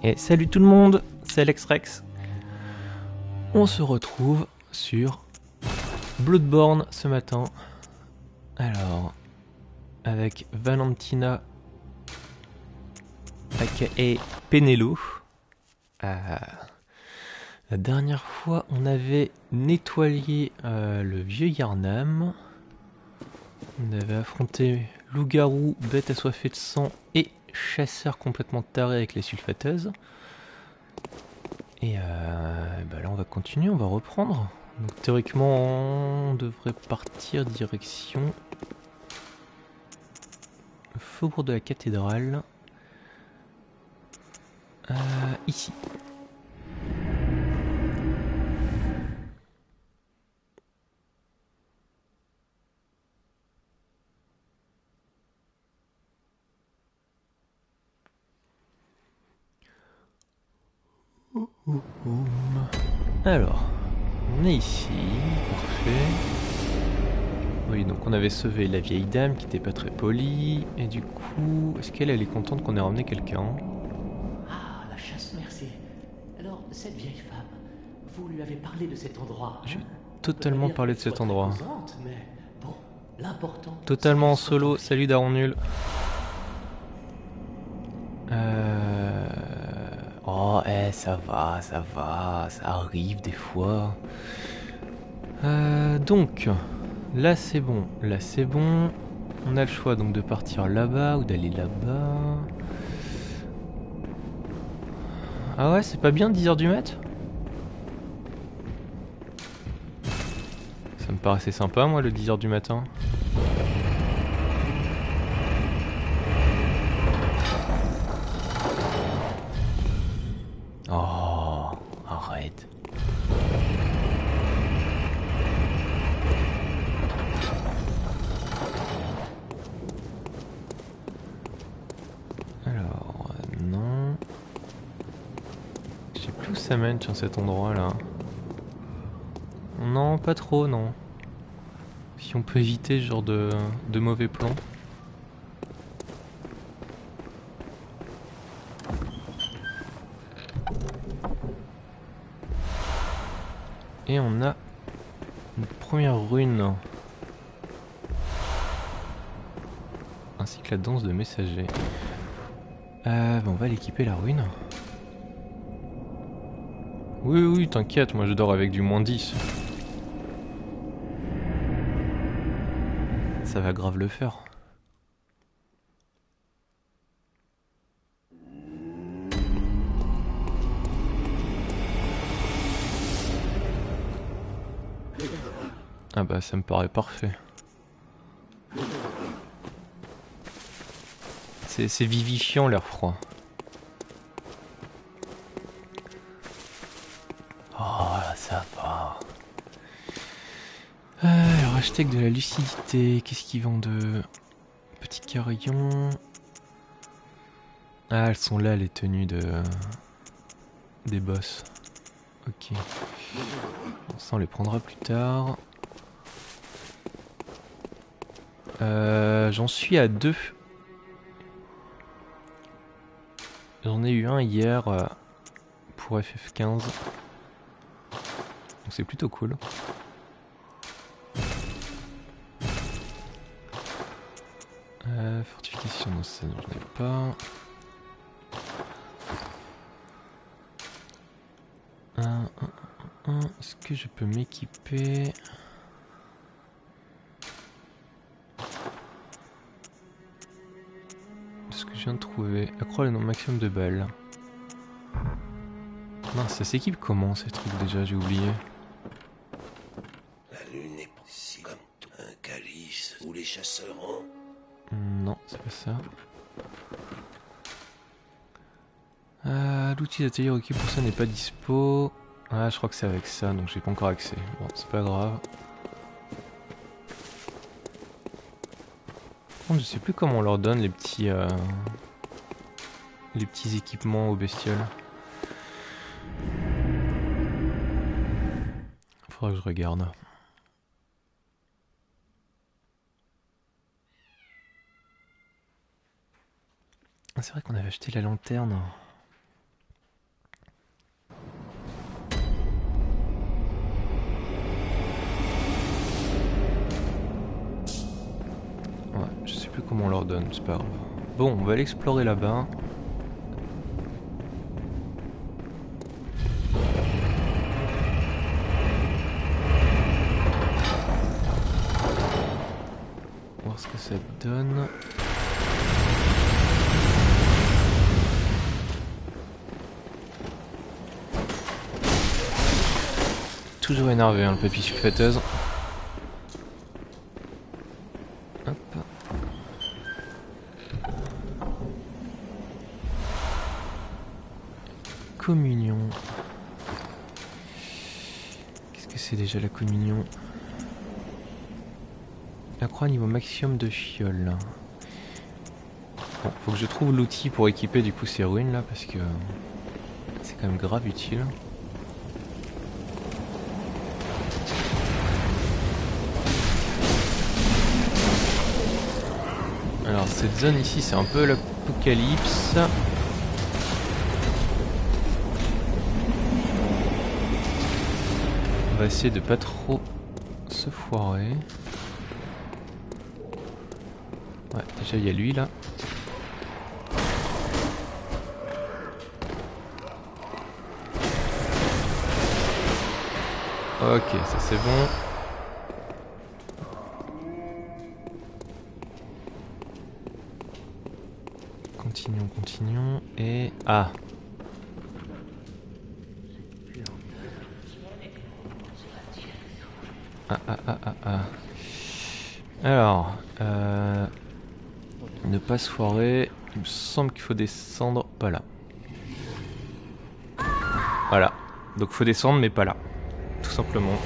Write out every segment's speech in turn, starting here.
Et salut tout le monde, c'est Alex Rex. On se retrouve sur Bloodborne ce matin. Alors, avec Valentina, aka Penelo. La dernière fois, on avait nettoyé le vieux Yarnam. On avait affronté loup-garou, bête assoiffée de sang et chasseur complètement taré avec les sulfateuses. Et là on va continuer, on va reprendre. Donc théoriquement on devrait partir direction le faubourg de la cathédrale. Ici. Alors, on est ici, parfait. Oui, donc on avait sauvé la vieille dame qui était pas très polie. Et du coup, est-ce qu'elle est contente qu'on ait ramené quelqu'un? Ah, la chasse, merci. Alors, cette vieille femme, vous lui avez parlé de cet endroit, J'ai hein? On peut pas totalement dire parlé qu'elle de cet soit très endroit. causante, mais bon, l'important, c'est Totalement qu'elle en soit en solo, vie. salut Daron Nul. Oh, ça va, ça arrive des fois. Donc, là c'est bon, là c'est bon. On a le choix donc de partir là-bas ou d'aller là-bas. Ah ouais, c'est pas bien 10h du mat'? Ça me paraissait sympa moi le 10h du matin. Oh, arrête. Alors, non. Je sais plus où ça mène sur cet endroit là. Non, pas trop, non. Si on peut éviter ce genre de mauvais plans. Et on a une première rune. Ainsi que la danse de messager. On va l'équiper la rune. Oui, oui, t'inquiète, moi je dors avec du -10. Ça va grave le faire. Ah bah ça me paraît parfait. C'est vivifiant l'air froid. Oh là ça va. Alors acheter que de la lucidité. Qu'est-ce qu'ils vendent de... Petit carillon. Ah elles sont là les tenues des boss. Ok. Ça on les prendra plus tard. J'en suis à 2. J'en ai eu un hier pour FF15. Donc c'est plutôt cool. Fortification, non, ça j'en ai pas. Est-ce que je peux m'équiper? Ce que je viens de trouver. Accroît le nombre maximum de balles. Mince, ça s'équipe comment ces trucs déjà? J'ai oublié. La lune est si comme un calice où les chasseurs ont. Non, c'est pas ça. L'outil d'atelier requis pour ça n'est pas dispo. Ah, je crois que c'est avec ça, donc j'ai pas encore accès. Bon, c'est pas grave. Par contre, je sais plus comment on leur donne les petits équipements aux bestioles. Faudra que je regarde. Ah, c'est vrai qu'on avait acheté la lanterne. Ouais, je sais plus comment on leur donne, c'est pas grave. Bon, on va aller explorer là-bas. Voir ce que ça donne. Toujours énervé, hein, le papy sulfateuse. Hop. Communion. Qu'est-ce que c'est déjà la communion? La croix niveau maximum de fiole. Bon, faut que je trouve l'outil pour équiper du coup ces ruines là parce que c'est quand même grave utile. Alors cette zone ici c'est un peu l'apocalypse. On va essayer de pas trop se foirer. Ouais, déjà il y a lui là. Ok, ça c'est bon. Continuons, continuons. Et... Ah! Ah. Alors, ne pas se foirer. Il me semble qu'il faut descendre pas là. Voilà. Donc faut descendre mais pas là. Tout simplement.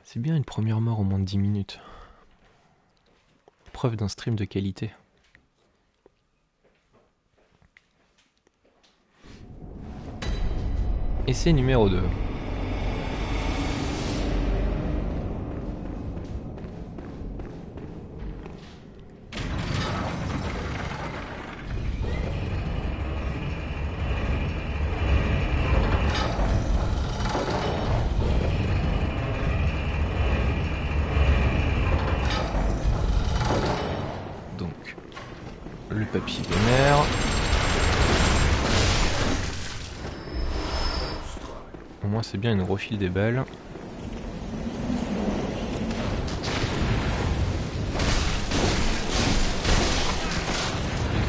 C'est bien une première mort en moins de 10 minutes. Preuve d'un stream de qualité. Essai numéro 2. Donc, le papy vénère. Au moins c'est bien, il nous refile des balles.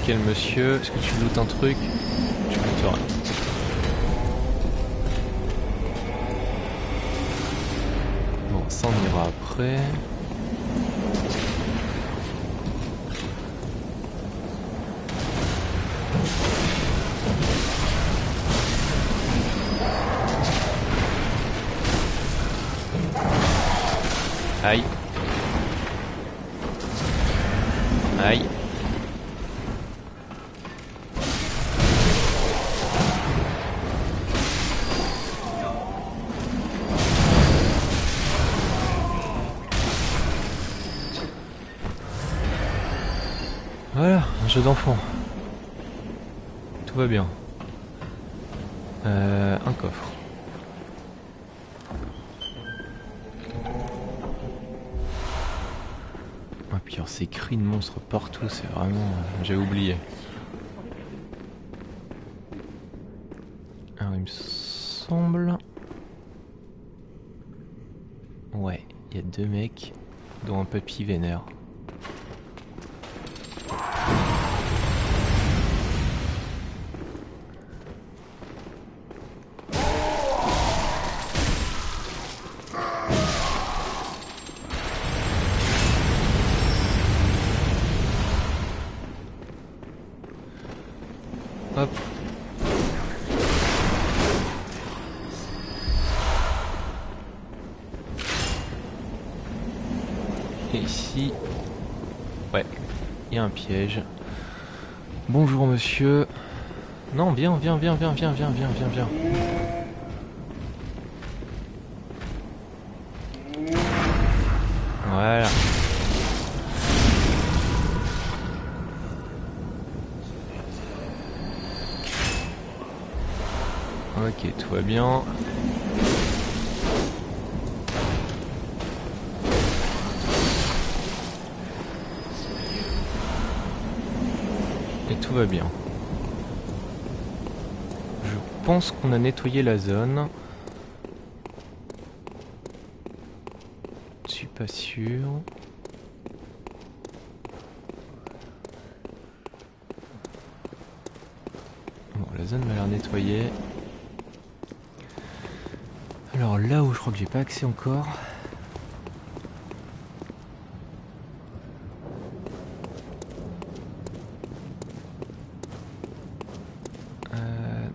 Quel monsieur? Est-ce que tu lootes un truc? Tu lootes rien. Bon, ça on ira après. Aïe. Aïe. Voilà, un jeu d'enfant. Tout va bien. Un coffre. Ah, puis alors, ces cris de monstres partout, c'est vraiment... J'ai oublié. Alors il me semble... Ouais, il y a 2 mecs, dont un papy vénère. Hop. Et ici... Ouais, il y a un piège. Bonjour monsieur. Non, viens. Voilà. Ok, tout va bien. Et tout va bien. Je pense qu'on a nettoyé la zone. Je suis pas sûr. Bon, la zone m'a l'air nettoyée. Alors là où je crois que j'ai pas accès encore.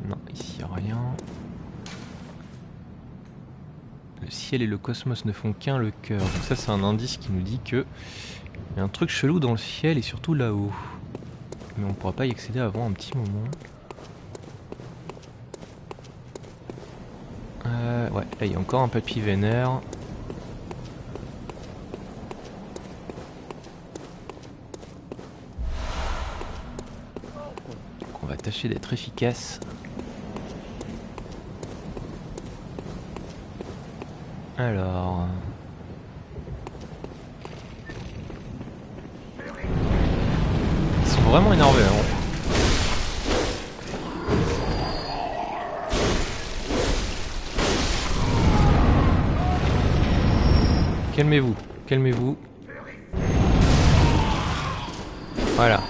Non, ici y a rien. Le ciel et le cosmos ne font qu'un, le cœur. Donc ça c'est un indice qui nous dit que il y a un truc chelou dans le ciel et surtout là-haut. Mais on pourra pas y accéder avant un petit moment. Ouais, là il y a encore un papy vénère. Donc on va tâcher d'être efficace. Alors... Ils sont vraiment énervés, hein. Calmez-vous, calmez-vous. Voilà.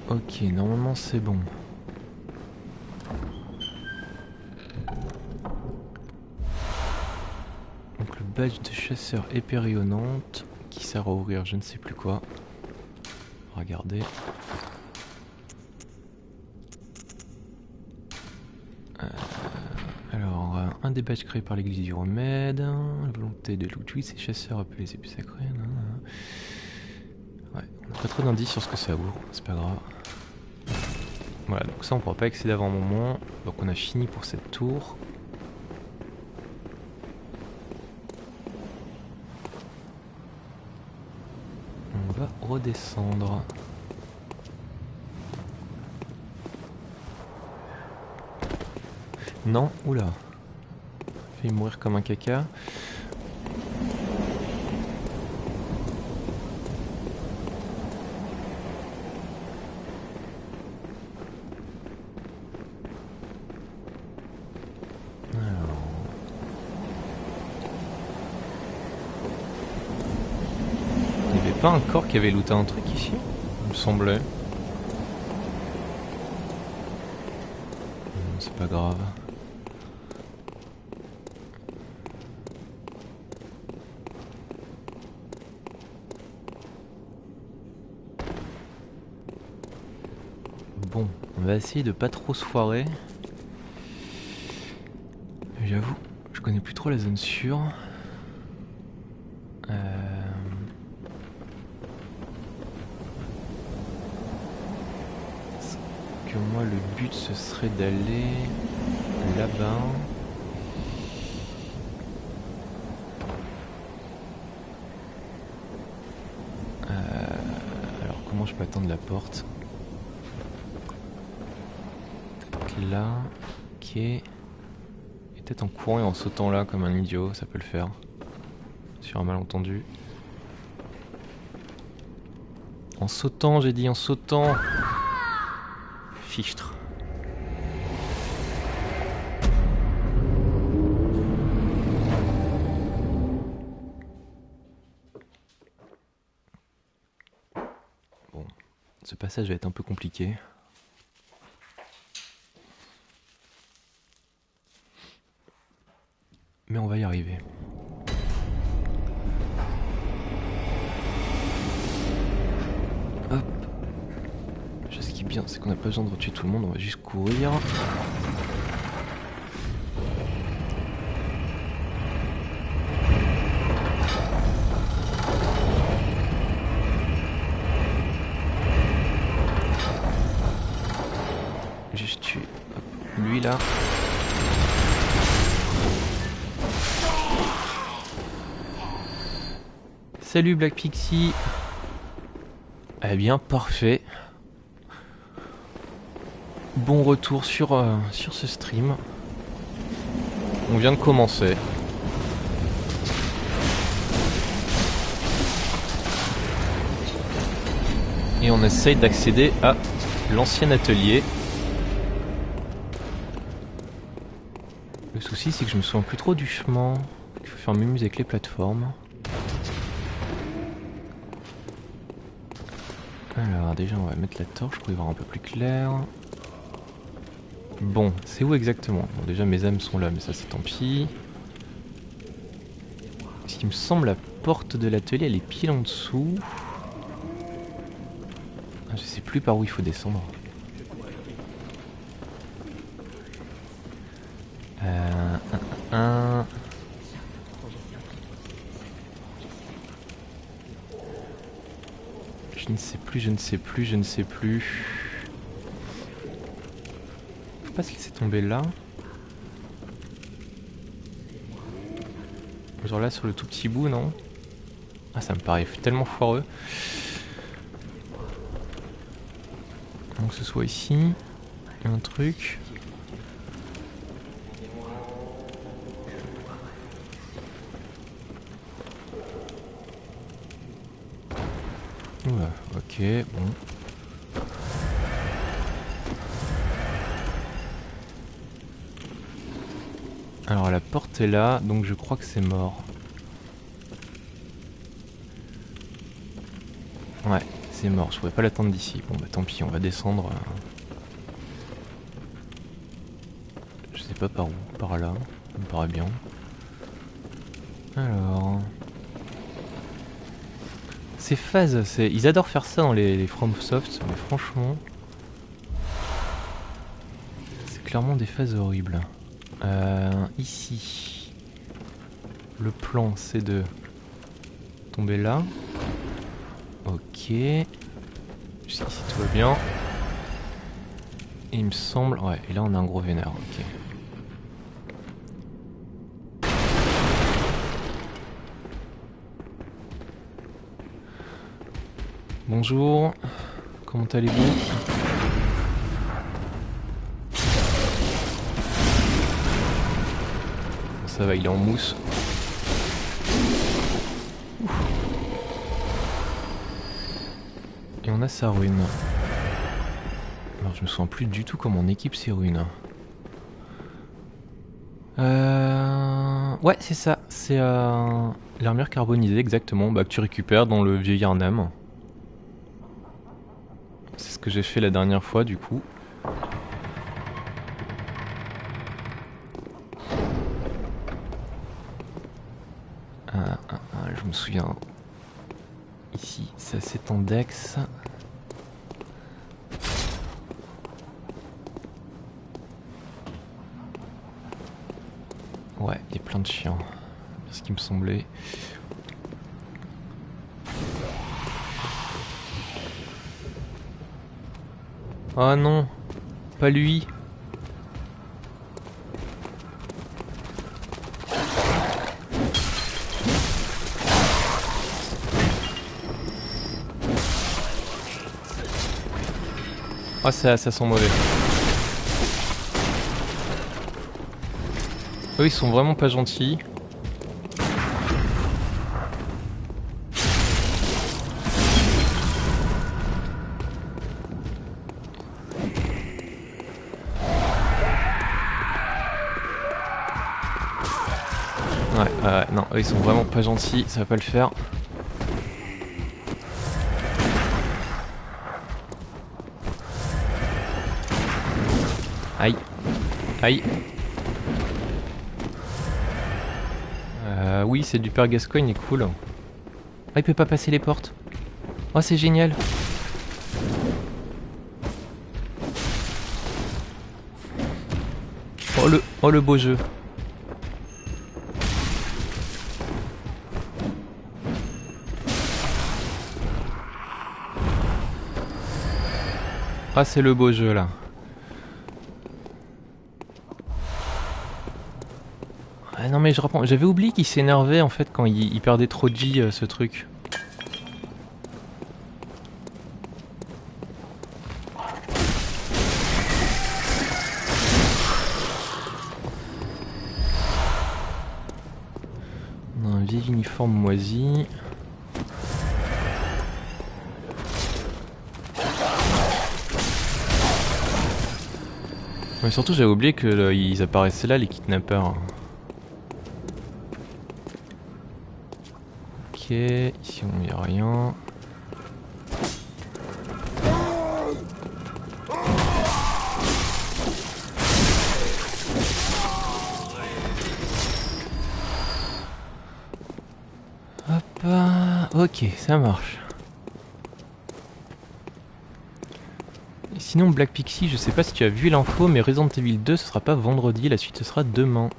Ok, normalement c'est bon. Donc le badge de chasseur épérionnante qui sert à ouvrir je ne sais plus quoi. Regardez. Alors, un des badges créés par l'église du remède, la volonté de Ludwig, ces chasseurs appelés les épées sacrées. Ouais, on n'a pas trop d'indices sur ce que ça ouvre, c'est pas grave. Voilà, donc ça on pourra pas accéder avant un moment, donc on a fini pour cette tour. On va redescendre. Non, oula. Fait mourir comme un caca. Il n'y avait pas un corps qui avait looté un truc ici, il me semblait. C'est pas grave. Bon, on va essayer de pas trop se foirer. J'avoue, je connais plus trop la zone sûre. Que moi le but ce serait d'aller là-bas. Alors comment je peux attendre la porte? Là, ok. Et peut-être en courant et en sautant là comme un idiot, ça peut le faire. Sur un malentendu. En sautant, j'ai dit en sautant. Fichtre. Bon, ce passage va être un peu compliqué. Mais on va y arriver. Hop. Ce qui est bien, c'est qu'on n'a pas besoin de retuer tout le monde, on va juste courir. Juste tuer lui là. Salut Black Pixie. Eh bien, parfait. Bon retour sur ce stream. On vient de commencer. Et on essaye d'accéder à l'ancien atelier. Le souci, c'est que je me souviens plus trop du chemin. Il faut faire mémuse avec les plateformes. Alors déjà on va mettre la torche pour y voir un peu plus clair. Bon, c'est où exactement? Bon, déjà mes âmes sont là, mais ça c'est tant pis. Ce qui me semble, la porte de l'atelier elle est pile en dessous. Je sais plus par où il faut descendre. Je ne sais plus, je ne sais plus, je ne sais plus. Faut pas se laisser tomber là. Genre là sur le tout petit bout, non? Ah, ça me paraît tellement foireux. Donc que ce soit ici, un truc. Oula, ok, bon. Alors la porte est là, donc je crois que c'est mort. Ouais, c'est mort, je pourrais pas l'attendre d'ici. Bon bah tant pis, on va descendre. Je sais pas par où, par là, ça me paraît bien. Alors... Ces phases, ils adorent faire ça dans les FromSoft, mais franchement... C'est clairement des phases horribles. Ici... Le plan c'est de tomber là. Ok. Jusqu'ici tout va bien. Et il me semble... Ouais, et là on a un gros vénère, ok. Bonjour, comment allez-vous? Ça va, il est en mousse. Ouf. Et on a sa rune. Alors je me souviens plus du tout comment on équipe ces runes. Ouais, c'est ça, c'est l'armure carbonisée exactement, bah, que tu récupères dans le vieux Yharnam. C'est ce que j'ai fait la dernière fois du coup. Je me souviens. Ici, ça c'est en Dex. Ouais, il y a plein de chiens. C'est ce qui me semblait. Oh non, pas lui. Ah, ça sent mauvais. Eux, ils sont vraiment pas gentils. Ouais, non, eux, ils sont vraiment pas gentils, ça va pas le faire. Aïe. Aïe. Oui, c'est du père Gascoigne, il est cool. Ah, il peut pas passer les portes. Oh, c'est génial. Oh le beau jeu. Ah, c'est le beau jeu là. Ah non mais je reprends. J'avais oublié qu'il s'énervait en fait quand il perdait trop de J ce truc. forme moisie. Mais surtout j'avais oublié qu'ils apparaissaient là, les kidnappeurs. Ok, ici on n'y a rien. Hop, ok, ça marche. Et sinon Black Pixie, je sais pas si tu as vu l'info, mais Resident Evil 2 ce sera pas vendredi, la suite ce sera demain.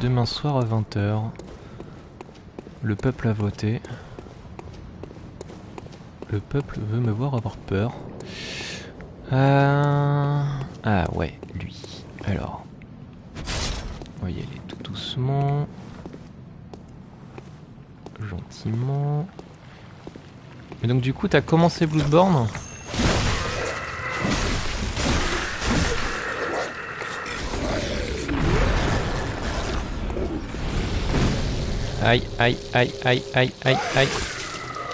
Demain soir à 20 h. Le peuple a voté. Le peuple veut me voir avoir peur. Ah ouais, lui. Alors, on va y aller tout doucement. Gentiment. Et donc du coup, t'as commencé Bloodborne ? Aïe, aïe, aïe, aïe, aïe, aïe, aïe.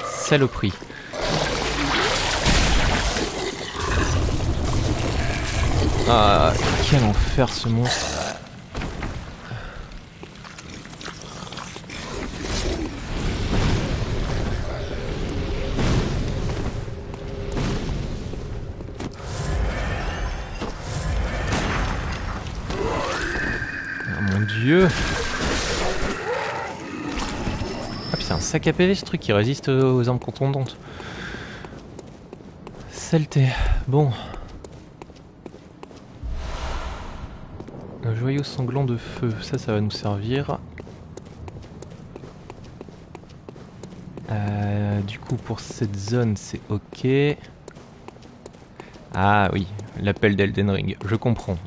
Saloperie. Ah, quel enfer ce monstre. Oh mon dieu. Ah puis c'est un sac à PV ce truc qui résiste aux armes contondantes. Saleté. Bon. Un joyau sanglant de feu, ça va nous servir. Du coup pour cette zone c'est ok. Ah oui, l'appel d'Elden Ring, je comprends.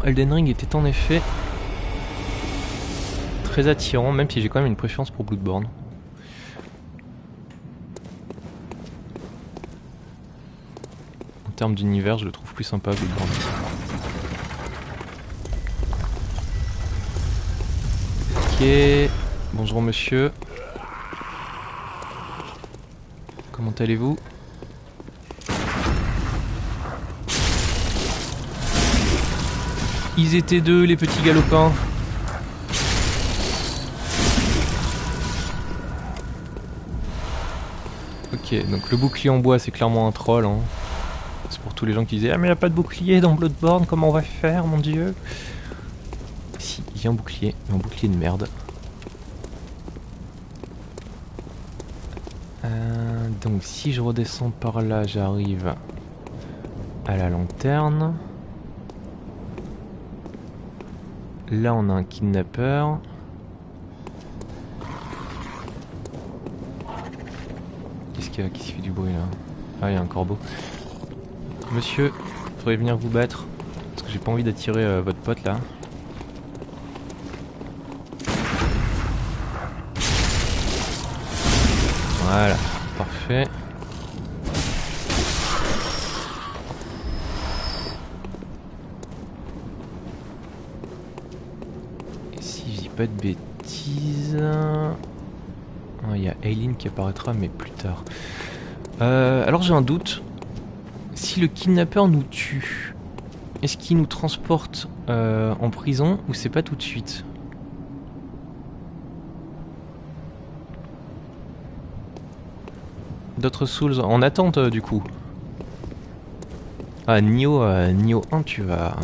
Elden Ring était en effet très attirant, même si j'ai quand même une préférence pour Bloodborne. En termes d'univers, je le trouve plus sympa Bloodborne. Ok, bonjour monsieur. Comment allez-vous ? Ils étaient deux, les petits galopins. Ok, donc le bouclier en bois, c'est clairement un troll. Hein. C'est pour tous les gens qui disaient « Ah mais il n'y a pas de bouclier dans Bloodborne, comment on va faire, mon dieu ?» Si, il y a un bouclier, mais un bouclier de merde. Donc si je redescends par là, j'arrive à la lanterne. Là on a un kidnappeur. Qu'est-ce qui fait du bruit là? Ah, il y a un corbeau. Monsieur, faudrait venir vous battre. Parce que j'ai pas envie d'attirer votre pote là. Voilà, parfait. Et si je dis pas de bêtises... Il y a Aileen qui apparaîtra mais plus tard. Alors j'ai un doute. Si le kidnappeur nous tue, est-ce qu'il nous transporte en prison ou c'est pas tout de suite? D'autres Souls en attente du coup. Ah Nioh 1 tu vas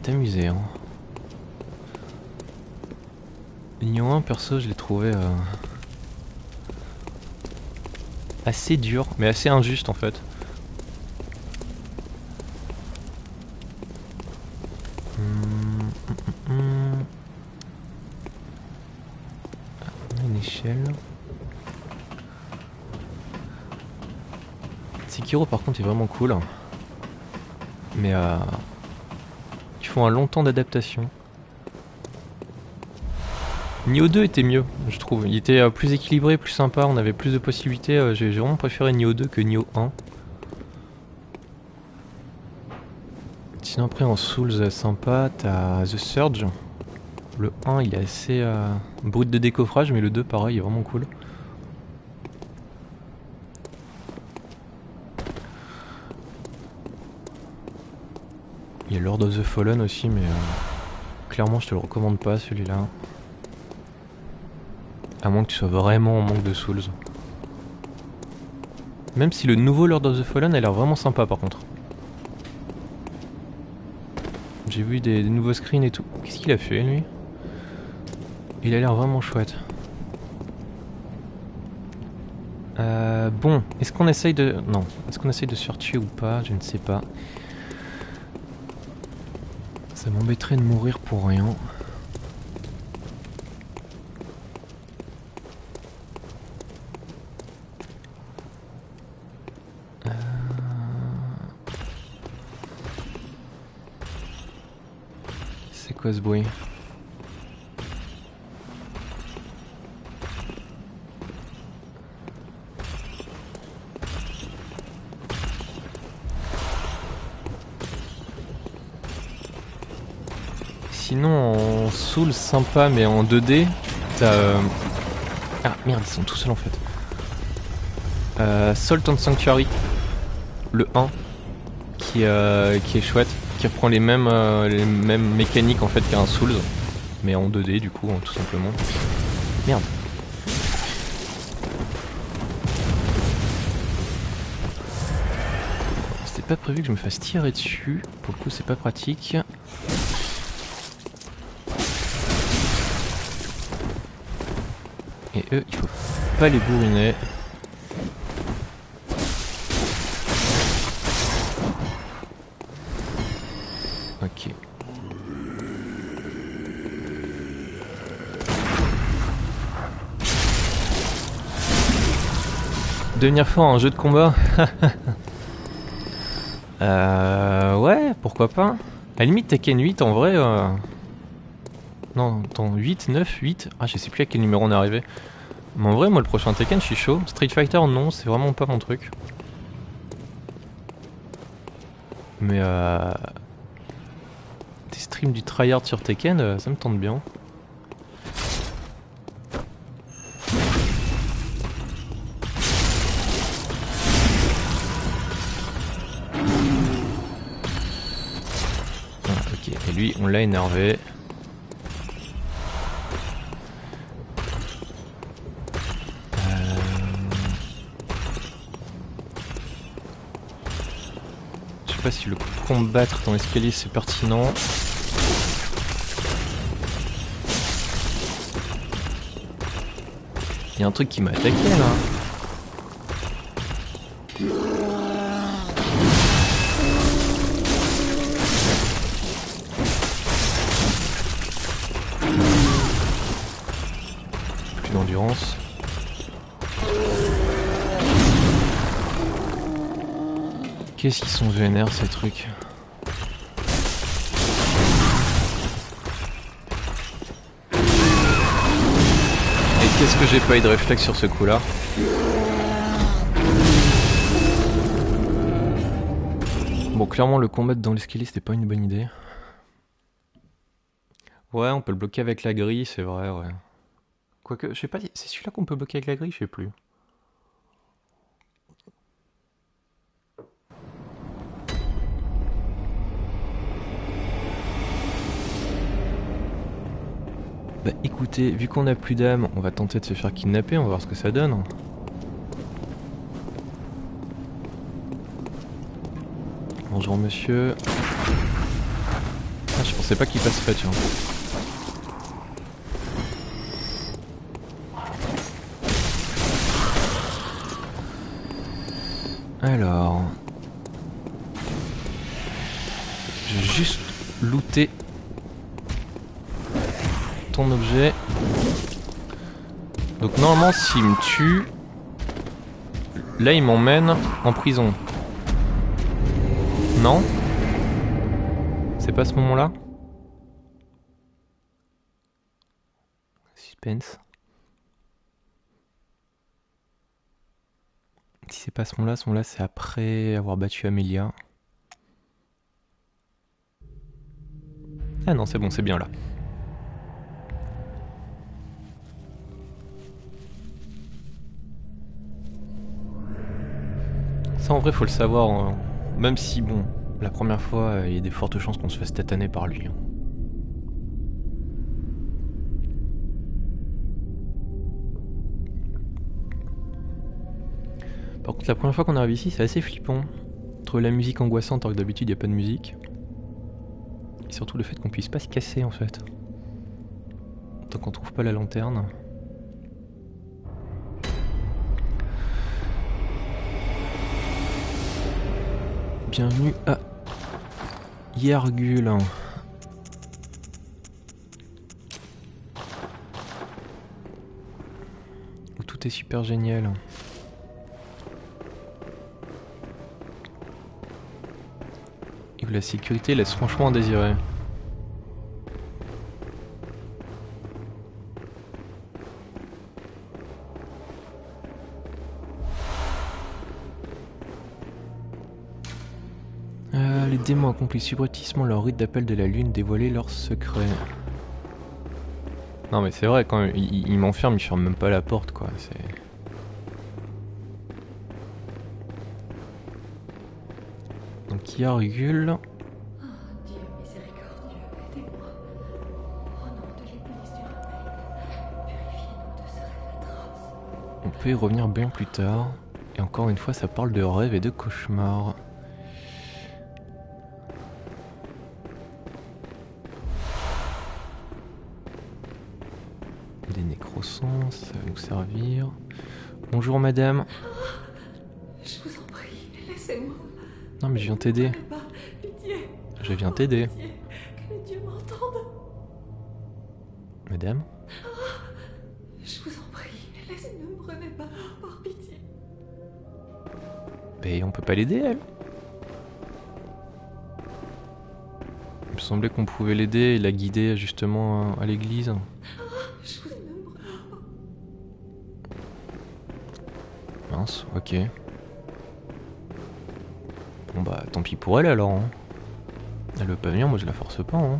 t'amuser hein. Nioh 1 perso je l'ai trouvé assez dur mais assez injuste en fait. Une échelle. Sekiro par contre est vraiment cool. Mais ils font un long temps d'adaptation. Nioh 2 était mieux, je trouve. Il était plus équilibré, plus sympa, on avait plus de possibilités. J'ai vraiment préféré Nioh 2 que Nioh 1. Sinon après en Souls sympa, t'as The Surge. Le 1 il est assez brut de décoffrage, mais le 2 pareil, il est vraiment cool. Il y a Lord of the Fallen aussi, mais clairement je te le recommande pas celui-là. À moins que tu sois vraiment en manque de Souls. Même si le nouveau Lord of the Fallen a l'air vraiment sympa par contre. J'ai vu des nouveaux screens et tout. Qu'est-ce qu'il a fait lui? Il a l'air vraiment chouette. Bon, est-ce qu'on essaye de... Non, est-ce qu'on essaye de se faire tuer ou pas? Je ne sais pas. Ça m'embêterait de mourir pour rien. C'est quoi ce bruit? Sinon en Souls sympa mais en 2D, t'as... Ah merde, ils sont tout seuls en fait. Salt and Sanctuary, le 1, qui est chouette, qui reprend les mêmes mécaniques en fait qu'un Souls, mais en 2D du coup, tout simplement. Merde. C'était pas prévu que je me fasse tirer dessus, pour le coup c'est pas pratique. Et eux, il faut pas les bourriner. Ok. Devenir fort en jeu de combat. Ouais, pourquoi pas. À la limite Tekken 8 en vrai... Non, attends, 8, 9, 8... Ah, je sais plus à quel numéro on est arrivé. Mais en vrai, moi le prochain Tekken, je suis chaud. Street Fighter, non, c'est vraiment pas mon truc. Mais des streams du tryhard sur Tekken, ça me tente bien. Ah, ok, et lui, on l'a énervé. Je sais pas si le combattre dans l'escalier c'est pertinent. Il y a un truc qui m'a attaqué là. Plus d'endurance. Qu'est-ce qu'ils sont vénères ces trucs. Et qu'est-ce que j'ai pas eu de réflexe sur ce coup là. Bon, clairement le combattre dans l'escalier c'était pas une bonne idée. Ouais, on peut le bloquer avec la grille, c'est vrai, ouais. Quoique, je sais pas, c'est celui-là qu'on peut bloquer avec la grille, je sais plus. Bah écoutez, vu qu'on a plus d'âme, on va tenter de se faire kidnapper, on va voir ce que ça donne. Bonjour monsieur. Ah, je pensais pas qu'il passerait, tiens. Alors... Je vais juste looter ton objet. Donc normalement s'il me tue, là il m'emmène en prison. Non? C'est pas ce moment-là? suspense. Si c'est pas ce moment-là c'est après avoir battu Amelia. Ah non, c'est bon, c'est bien là. Ça en vrai faut le savoir, hein. Même si bon, la première fois il y a des fortes chances qu'on se fasse tataner par lui. Hein. Par contre la première fois qu'on arrive ici c'est assez flippant. Entre la musique angoissante alors que d'habitude il n'y a pas de musique. Et surtout le fait qu'on puisse pas se casser en fait. Tant qu'on trouve pas la lanterne. Bienvenue à Yargul. Où tout est super génial. Et où la sécurité laisse franchement à désirer. Les démons accomplissent subrepticement leur rite d'appel de la lune, dévoiler leurs secrets. Non mais c'est vrai, quand il m'enferme, il ferme même pas la porte quoi. C'est... Donc Yargul. Oh Dieu miséricordieux, aidez-moi. Au nom de l'église du remède, purifiez-nous de ce rêve atroce. On peut y revenir bien plus tard. Et encore une fois, ça parle de rêves et de cauchemars. Des nécrosens, ça va nous servir. Bonjour madame. Je vous en prie, laissez-moi. Non mais je viens t'aider. Pas, pitié. Je viens t'aider. Pitié, que les dieux m'entendent. Madame. Je vous en prie, ne me prenez pas, par pitié. Mais on peut pas l'aider elle. Il me semblait qu'on pouvait l'aider et la guider justement à l'église. Je vous ne me prenez pas. Mince, ok. Bon bah tant pis pour elle alors. Hein. Elle veut pas venir, moi je la force pas. Hein.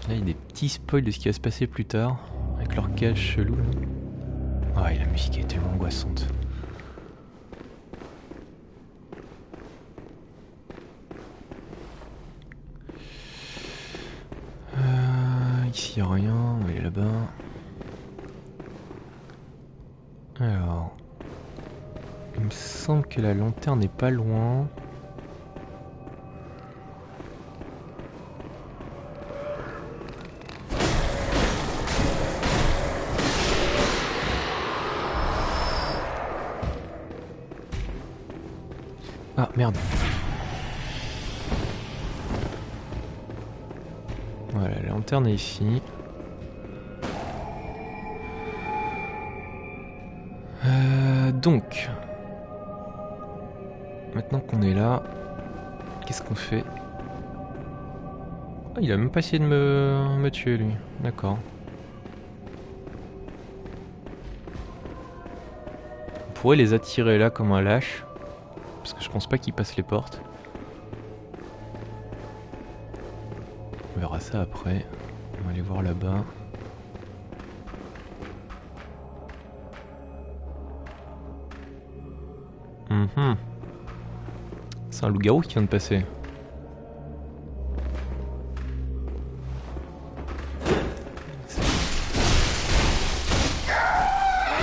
Là il y a des petits spoils de ce qui va se passer plus tard. Avec leur cage chelou là. Ah et la musique est tellement angoissante. Ici y'a rien, on va aller là-bas. Alors, il me semble que la lanterne n'est pas loin. Ah merde. Voilà, la lanterne est ici. Donc, maintenant qu'on est là, qu'est-ce qu'on fait? Ah, il a même pas essayé de me tuer lui, d'accord. On pourrait les attirer là comme un lâche, parce que je pense pas qu'ils passent les portes. On verra ça après. On va aller voir là-bas. C'est un loup-garou qui vient de passer.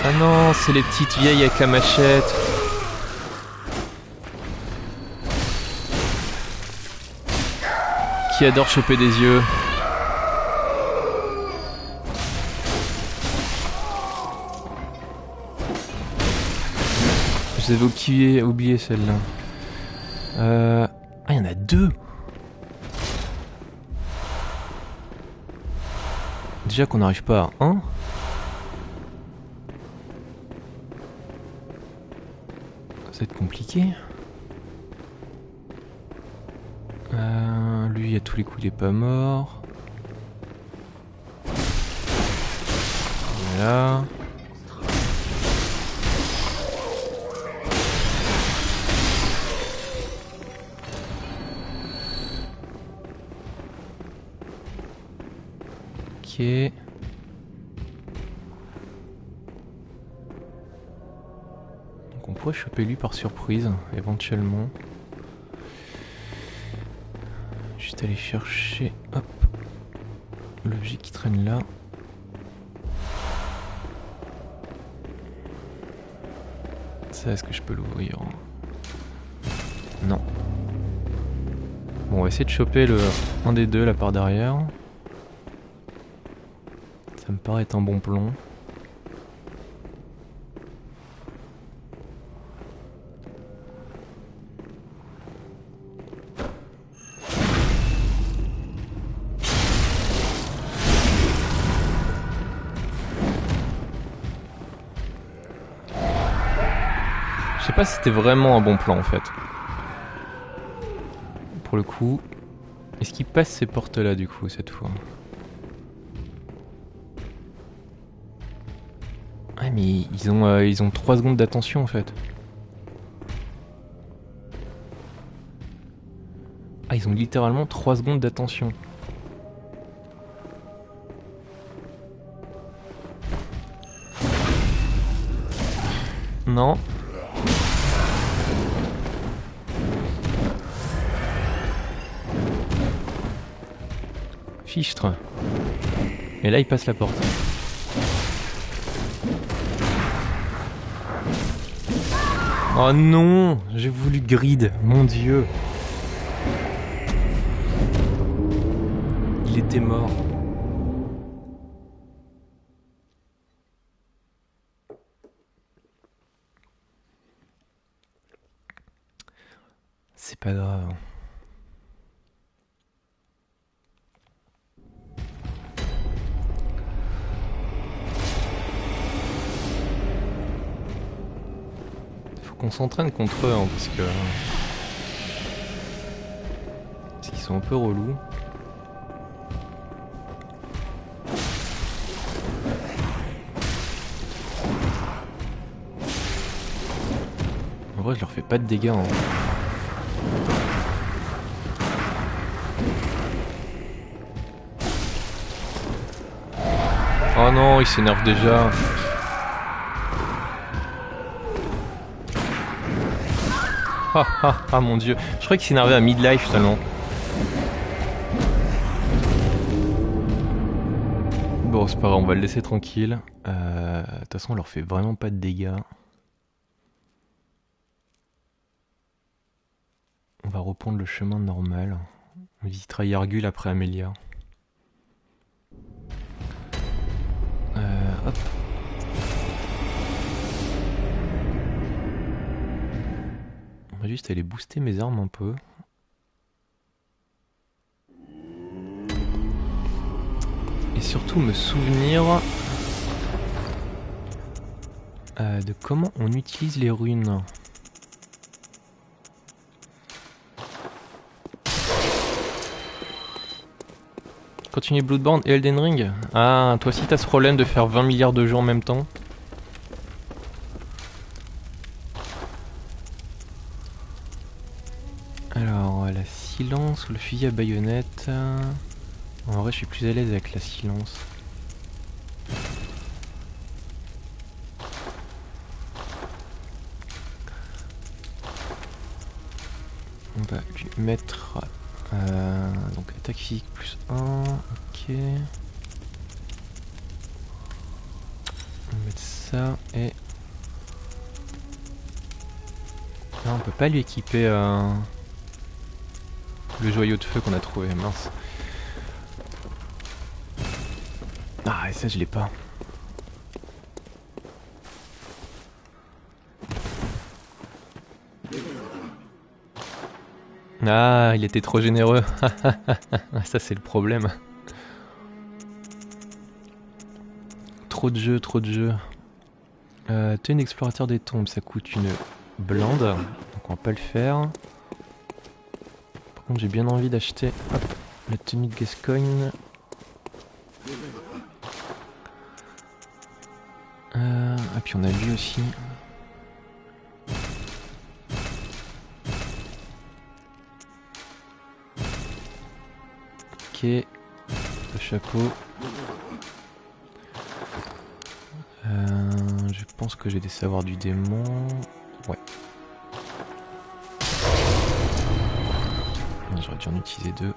Ah non, c'est les petites vieilles avec la machette. Qui adorent choper des yeux. J'avais oublié celle-là. Ah, il y en a deux. Déjà qu'on n'arrive pas à un. Ça va être compliqué. Lui à tous les coups il est pas mort. Voilà. Ok. Donc on pourrait choper lui par surprise, éventuellement. Juste aller chercher, hop, l'objet qui traîne là. Ça, est-ce que je peux l'ouvrir? Non. Bon, on va essayer de choper un des deux là par derrière. Ça me paraît être un bon plan. Je sais pas si c'était vraiment un bon plan en fait. Pour le coup, est-ce qu'il passe ces portes là du coup cette fois? Ah mais ils ont 3 secondes d'attention en fait. Ah ils ont littéralement 3 secondes d'attention. Non. Fichtre. Et là il passe la porte. Oh non, j'ai voulu grid, mon dieu. Il était mort. C'est pas grave. On s'entraîne contre eux hein, parce qu'ils sont un peu relous. En vrai je leur fais pas de dégâts hein. Oh non, il s'énerve déjà. Ah mon dieu, je crois qu'il s'énervait à midlife tellement. Bon c'est pas grave, on va le laisser tranquille. De toute façon on leur fait vraiment pas de dégâts. On va reprendre le chemin normal. On visitera Yargul après Amelia. Hop. On va juste aller booster mes armes un peu. Et surtout me souvenir de comment on utilise les runes. Continuer Bloodborne et Elden Ring. Ah, toi aussi t'as ce problème de faire 20 milliards de jeux en même temps. Alors, la silence ou le fusil à baïonnette. En vrai, je suis plus à l'aise avec la silence. On va lui mettre donc attaque physique plus 1, ok. On va mettre ça et... Là on peut pas lui équiper le joyau de feu qu'on a trouvé, mince. Ah et ça je l'ai pas. Ah, il était trop généreux. Ça c'est le problème. Trop de jeux, trop de jeux. Tenue d'explorateur des tombes, ça coûte une blinde. Donc on va pas le faire. Par contre j'ai bien envie d'acheter... Hop. La tenue de Gascoigne. Ah puis on a lui aussi. Ok. Le chapeau. Je pense que j'ai des savoirs du démon. Ouais. J'aurais dû en utiliser 2.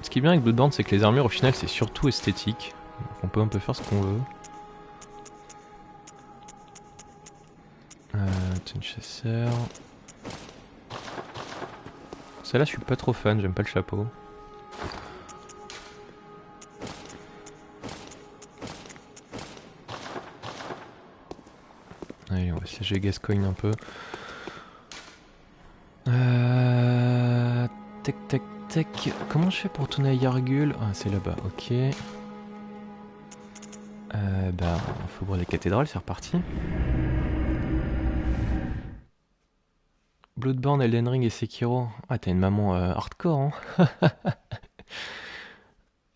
Ce qui est bien avec Bloodborne, c'est que les armures au final c'est surtout esthétique. Donc on peut un peu faire ce qu'on veut. Tenue chasseur. Celle-là je suis pas trop fan, j'aime pas le chapeau. Allez, on va siéger Gascoigne un peu. Tac tac tac. Comment je fais pour tourner à Yargul? Ah, c'est là-bas, ok. Bah, faut ouvrir les cathédrales, c'est reparti. Bloodborne, Elden Ring et Sekiro. Ah, t'as une maman hardcore, hein.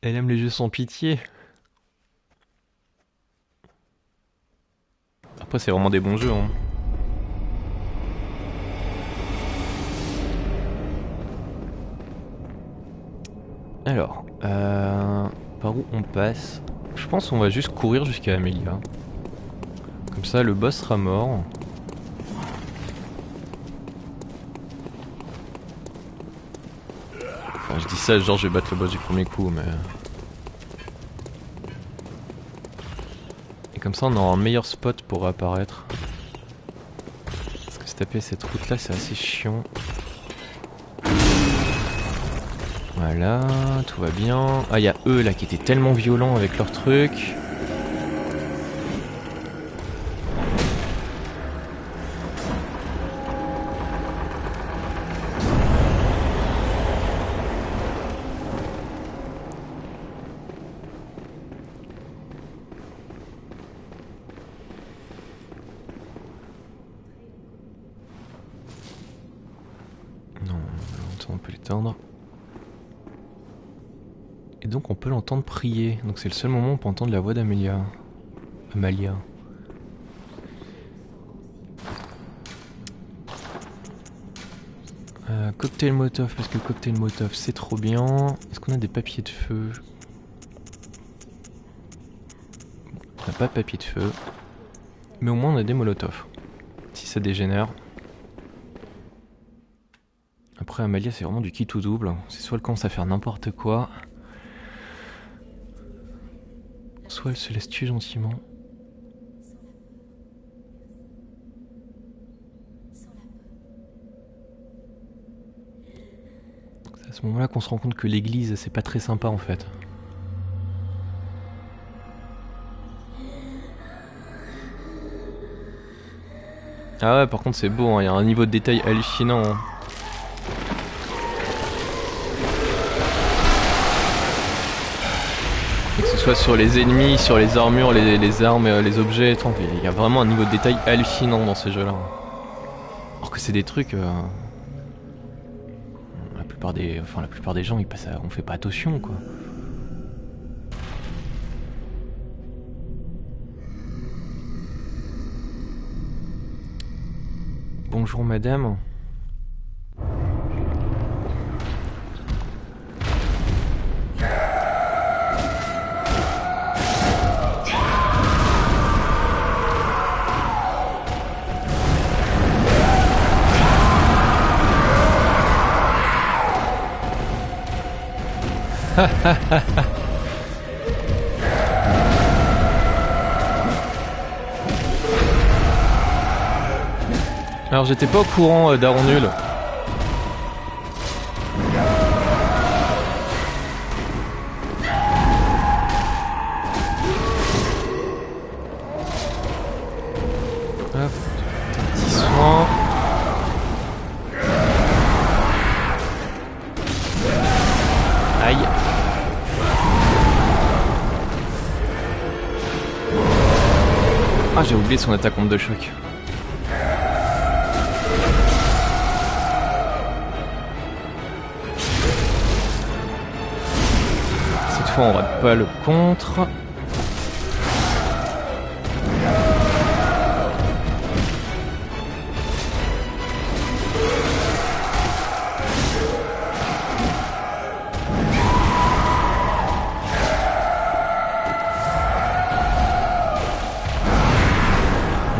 Elle aime les jeux sans pitié. Après, c'est vraiment des bons jeux, hein. Alors, par où on passe? Je pense qu'on va juste courir jusqu'à Amelia. Comme ça, le boss sera mort. Enfin, je dis ça, genre je vais battre le boss du premier coup, mais... Et comme ça, on aura un meilleur spot pour réapparaître. Parce que se taper cette route-là, c'est assez chiant. Voilà, tout va bien. Ah, il y a eux là qui étaient tellement violents avec leur truc. Non, on peut l'éteindre. Et donc on peut l'entendre prier. Donc c'est le seul moment où on peut entendre la voix d'Amelia. Amalia. Cocktail Molotov, parce que cocktail Molotov c'est trop bien. Est-ce qu'on a des papiers de feu? On n'a pas de papier de feu. Mais au moins on a des Molotov. Si ça dégénère. Après Amalia c'est vraiment du qui tout double. C'est soit elle commence à faire n'importe quoi. Soit elle se laisse tuer gentiment. C'est à ce moment-là qu'on se rend compte que l'église c'est pas très sympa en fait. Ah ouais, par contre c'est beau, hein. Il y a un niveau de détail hallucinant, hein. Que ce soit sur les ennemis, sur les armures, les armes, les objets, il y a vraiment un niveau de détail hallucinant dans ces jeux-là. Alors que c'est des trucs... la plupart des gens, ils passent on fait pas attention, quoi. Bonjour madame. Alors j'étais pas au courant d'Aaron Nul. Hop, un petit soin. Aïe. Ah, j'ai oublié son attaque onde de choc. Cette fois, on rate pas le contre.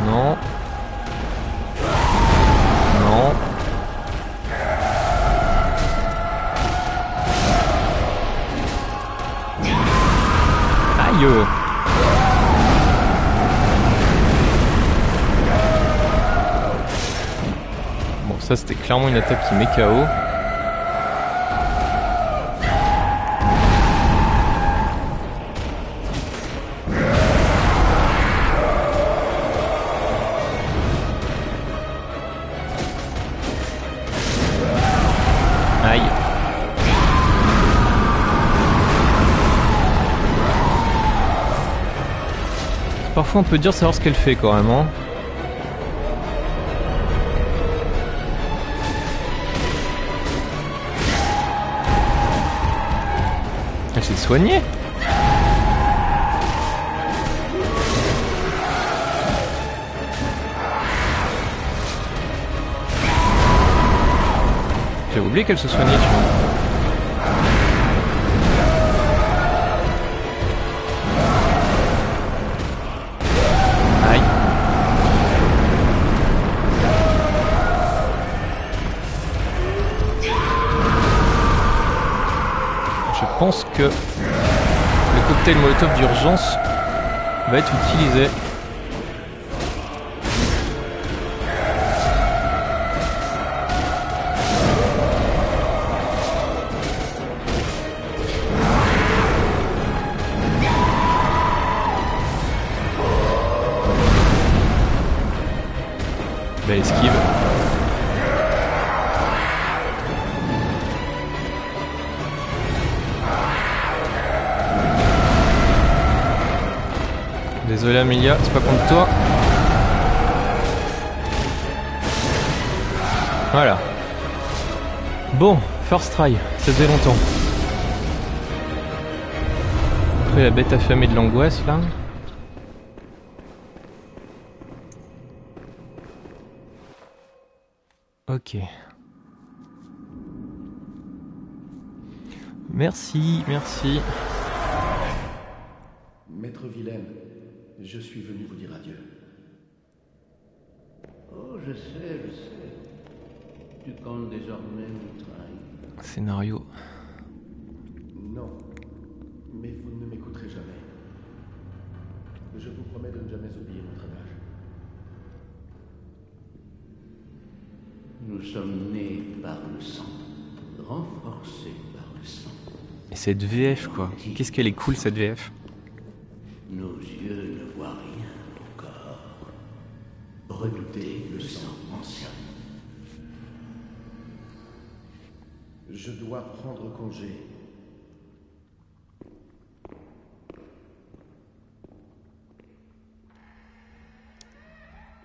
Non. Non. Aïe. Bon, ça c'était clairement une attaque qui met KO. Aïe. Parfois on peut dire savoir ce qu'elle fait quand même, hein. Elle s'est soignée. J'ai oublié qu'elle se soignait, tu vois. Aïe. Je pense que le cocktail Molotov d'urgence va être utilisé. Belle esquive. Désolé Amelia, c'est pas contre toi. Voilà. Bon, first try, ça faisait longtemps. Après la bête affamée de l'angoisse là. Ok. Merci, merci. Maître Willem, je suis venu vous dire adieu. Oh, je sais. Tu comptes désormais nous trahir. Scénario. Non, mais vous ne m'écouterez jamais. Je vous promets de ne jamais oublier votre âge. Nous sommes nés par le sang, renforcés par le sang. Et cette VF quoi. Qu'est-ce qu'elle est cool cette VF. Nos yeux ne voient rien encore. Redoutez le sang ancien. Je dois prendre congé.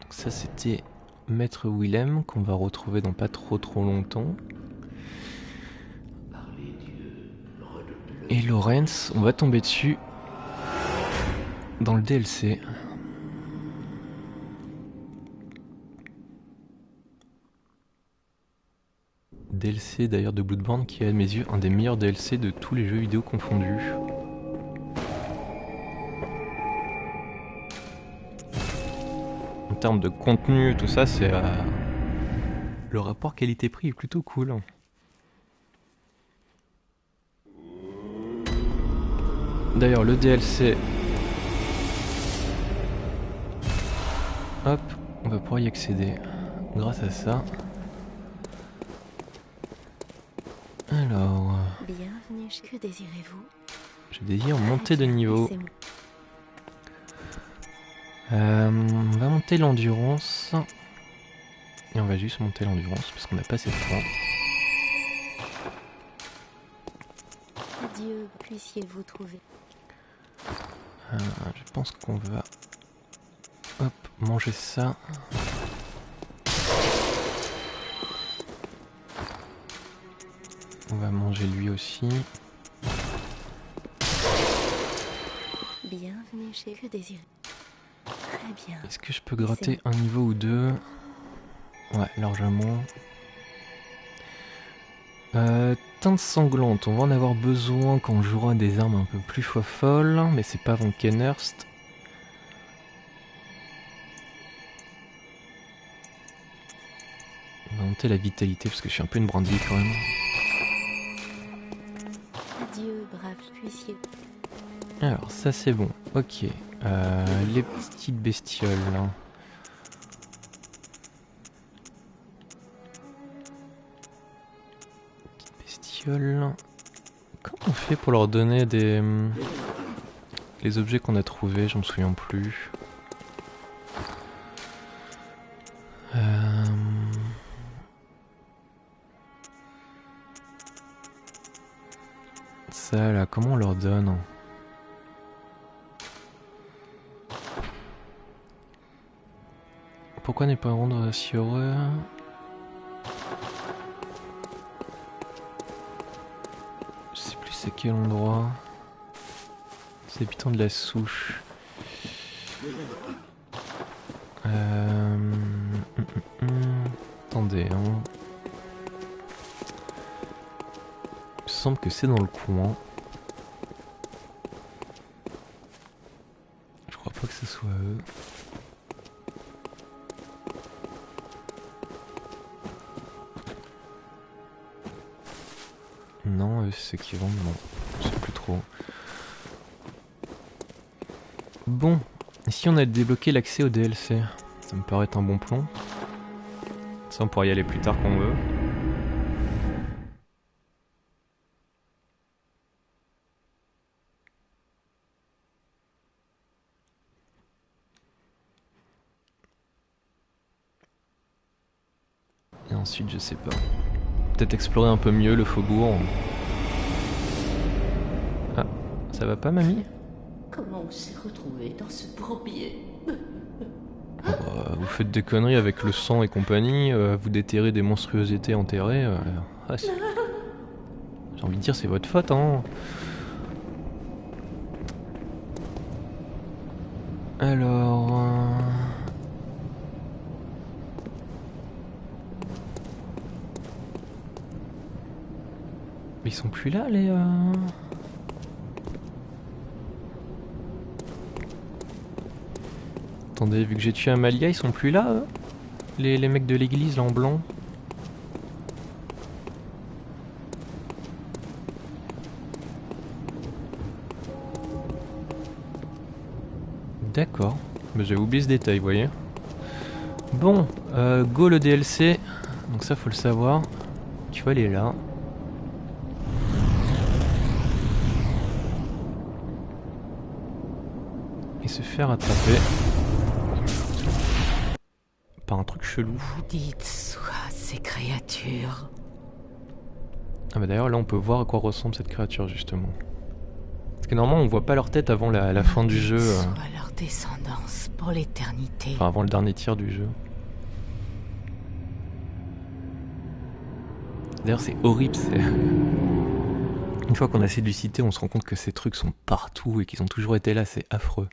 Donc ça c'était Maître Willem qu'on va retrouver dans pas trop longtemps. Parlez Dieu, redoute-le. Et Lawrence, on va tomber dessus dans le DLC. DLC d'ailleurs de Bloodborne qui est à mes yeux un des meilleurs DLC de tous les jeux vidéo confondus. En termes de contenu, tout ça, c'est le rapport qualité-prix est plutôt cool. D'ailleurs, le DLC, hop, on va pouvoir y accéder grâce à ça. Alors, Bienvenue, que désirez-vous? je désire monter de niveau. On va monter l'endurance. Et on va juste monter l'endurance parce qu'on n'a pas assez de points. Que Dieu puissiez vous trouver. Je pense qu'on va... Hop. manger ça. On va manger lui aussi. Bienvenue chez Que Désirer. Très bien. Est-ce que je peux gratter un niveau ou deux? Ouais, largement. Teinte sanglante, on va en avoir besoin quand on jouera des armes un peu plus folles, mais c'est pas avant Kenhurst. On va monter la vitalité parce que je suis un peu une brindille quand même. Adieu, brave huissier. Alors ça c'est bon, ok. Les petites bestioles. Comment on fait pour leur donner les objets qu'on a trouvés? Je me souviens plus. Ça là, comment on leur donne? Pourquoi ne pas rendre si heureux? C'est quel endroit? C'est habitants de la souche. Attendez, hein. Il me semble que c'est dans le coin. Je crois pas que ce soit eux. Non, c'est ceux qui vendent, non. Je sais plus trop. Bon, ici on a débloqué l'accès au DLC. Ça me paraît un bon plan. Ça on pourra y aller plus tard qu'on veut. Et ensuite je sais pas. Peut-être explorer un peu mieux le faubourg. Ah, ça va pas mamie? Comment on s'est retrouvé dans ce bourbier? Vous faites des conneries avec le sang et compagnie, vous déterrez des monstruosités enterrées. J'ai envie de dire c'est votre faute, hein. Alors... Ils sont plus là les... Attendez, vu que j'ai tué Amalia, ils sont plus là, eux? Les mecs de l'église là en blanc. D'accord, mais j'avais oublié ce détail, vous voyez. Bon, go le DLC, donc ça faut le savoir. Tu vois, il est là. Et se faire attraper par un truc chelou. Dites soit ces créatures. Ah bah d'ailleurs là on peut voir à quoi ressemble cette créature justement. Parce que normalement on voit pas leur tête avant la fin du jeu. Soit leur descendance pour l'éternité. Enfin avant le dernier tiers du jeu. D'ailleurs c'est horrible, c'est... Une fois qu'on a ces lucidités, on se rend compte que ces trucs sont partout et qu'ils ont toujours été là, c'est affreux.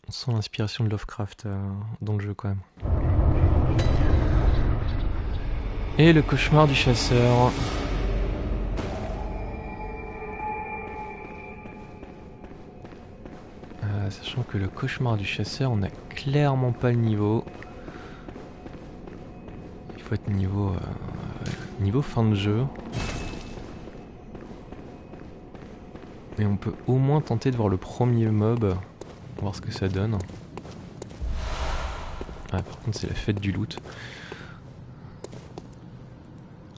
On sent l'inspiration de Lovecraft dans le jeu quand même. Et le cauchemar du chasseur. Sachant que le cauchemar du chasseur, on n'a clairement pas le niveau. Il faut être niveau fin de jeu. Mais on peut au moins tenter de voir le premier mob. Voir ce que ça donne. Ah, par contre c'est la fête du loot.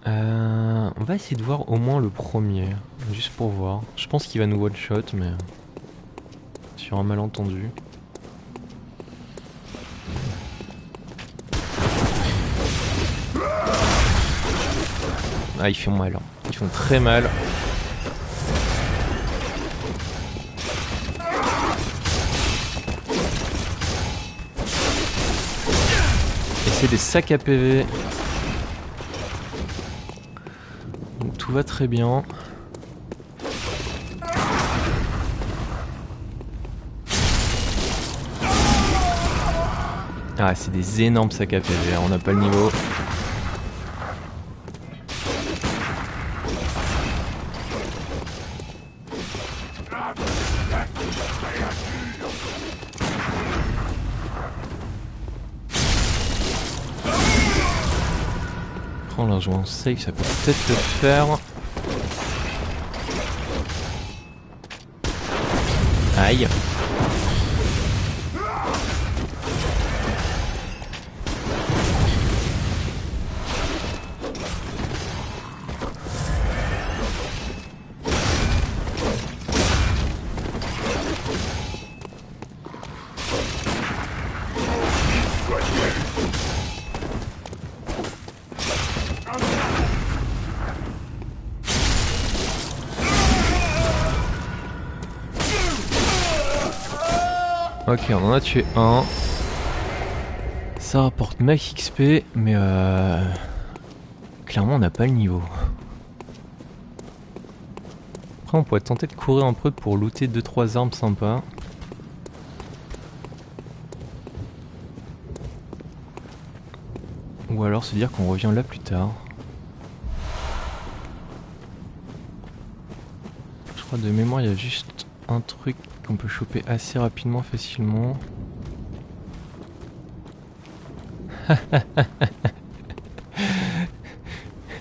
On va essayer de voir au moins le premier. Juste pour voir. Je pense qu'il va nous one shot mais... Sur un malentendu. Ah ils font mal. Hein. Ils font très mal. cassé des sacs à PV. Donc tout va très bien. Ah, c'est des énormes sacs à PV, on n'a pas le niveau. Prends là, je en safe, ça peut peut-être le faire. Aïe. Ok, on en a tué un. Ça rapporte max XP, mais clairement on n'a pas le niveau. Après on pourrait tenter de courir un peu pour looter 2-3 armes sympas. Ou alors se dire qu'on revient là plus tard. Je crois de mémoire il y a juste un truc qu'on peut choper assez rapidement, facilement.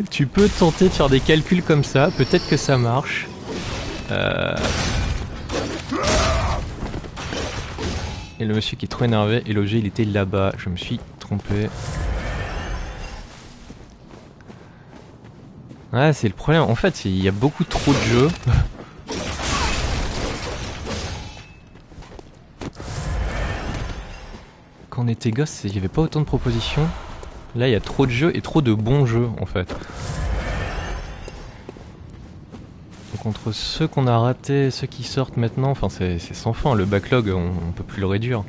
Tu peux tenter de faire des calculs comme ça, peut-être que ça marche. Et le monsieur qui est trop énervé, et l'objet il était là-bas, je me suis trompé. Ouais, c'est le problème, en fait il y a beaucoup trop de jeux. Quand on était gosse, il n'y avait pas autant de propositions. Là, il y a trop de jeux et trop de bons jeux, en fait. Donc entre ceux qu'on a ratés et ceux qui sortent maintenant, enfin c'est sans fin. Le backlog, on peut plus le réduire.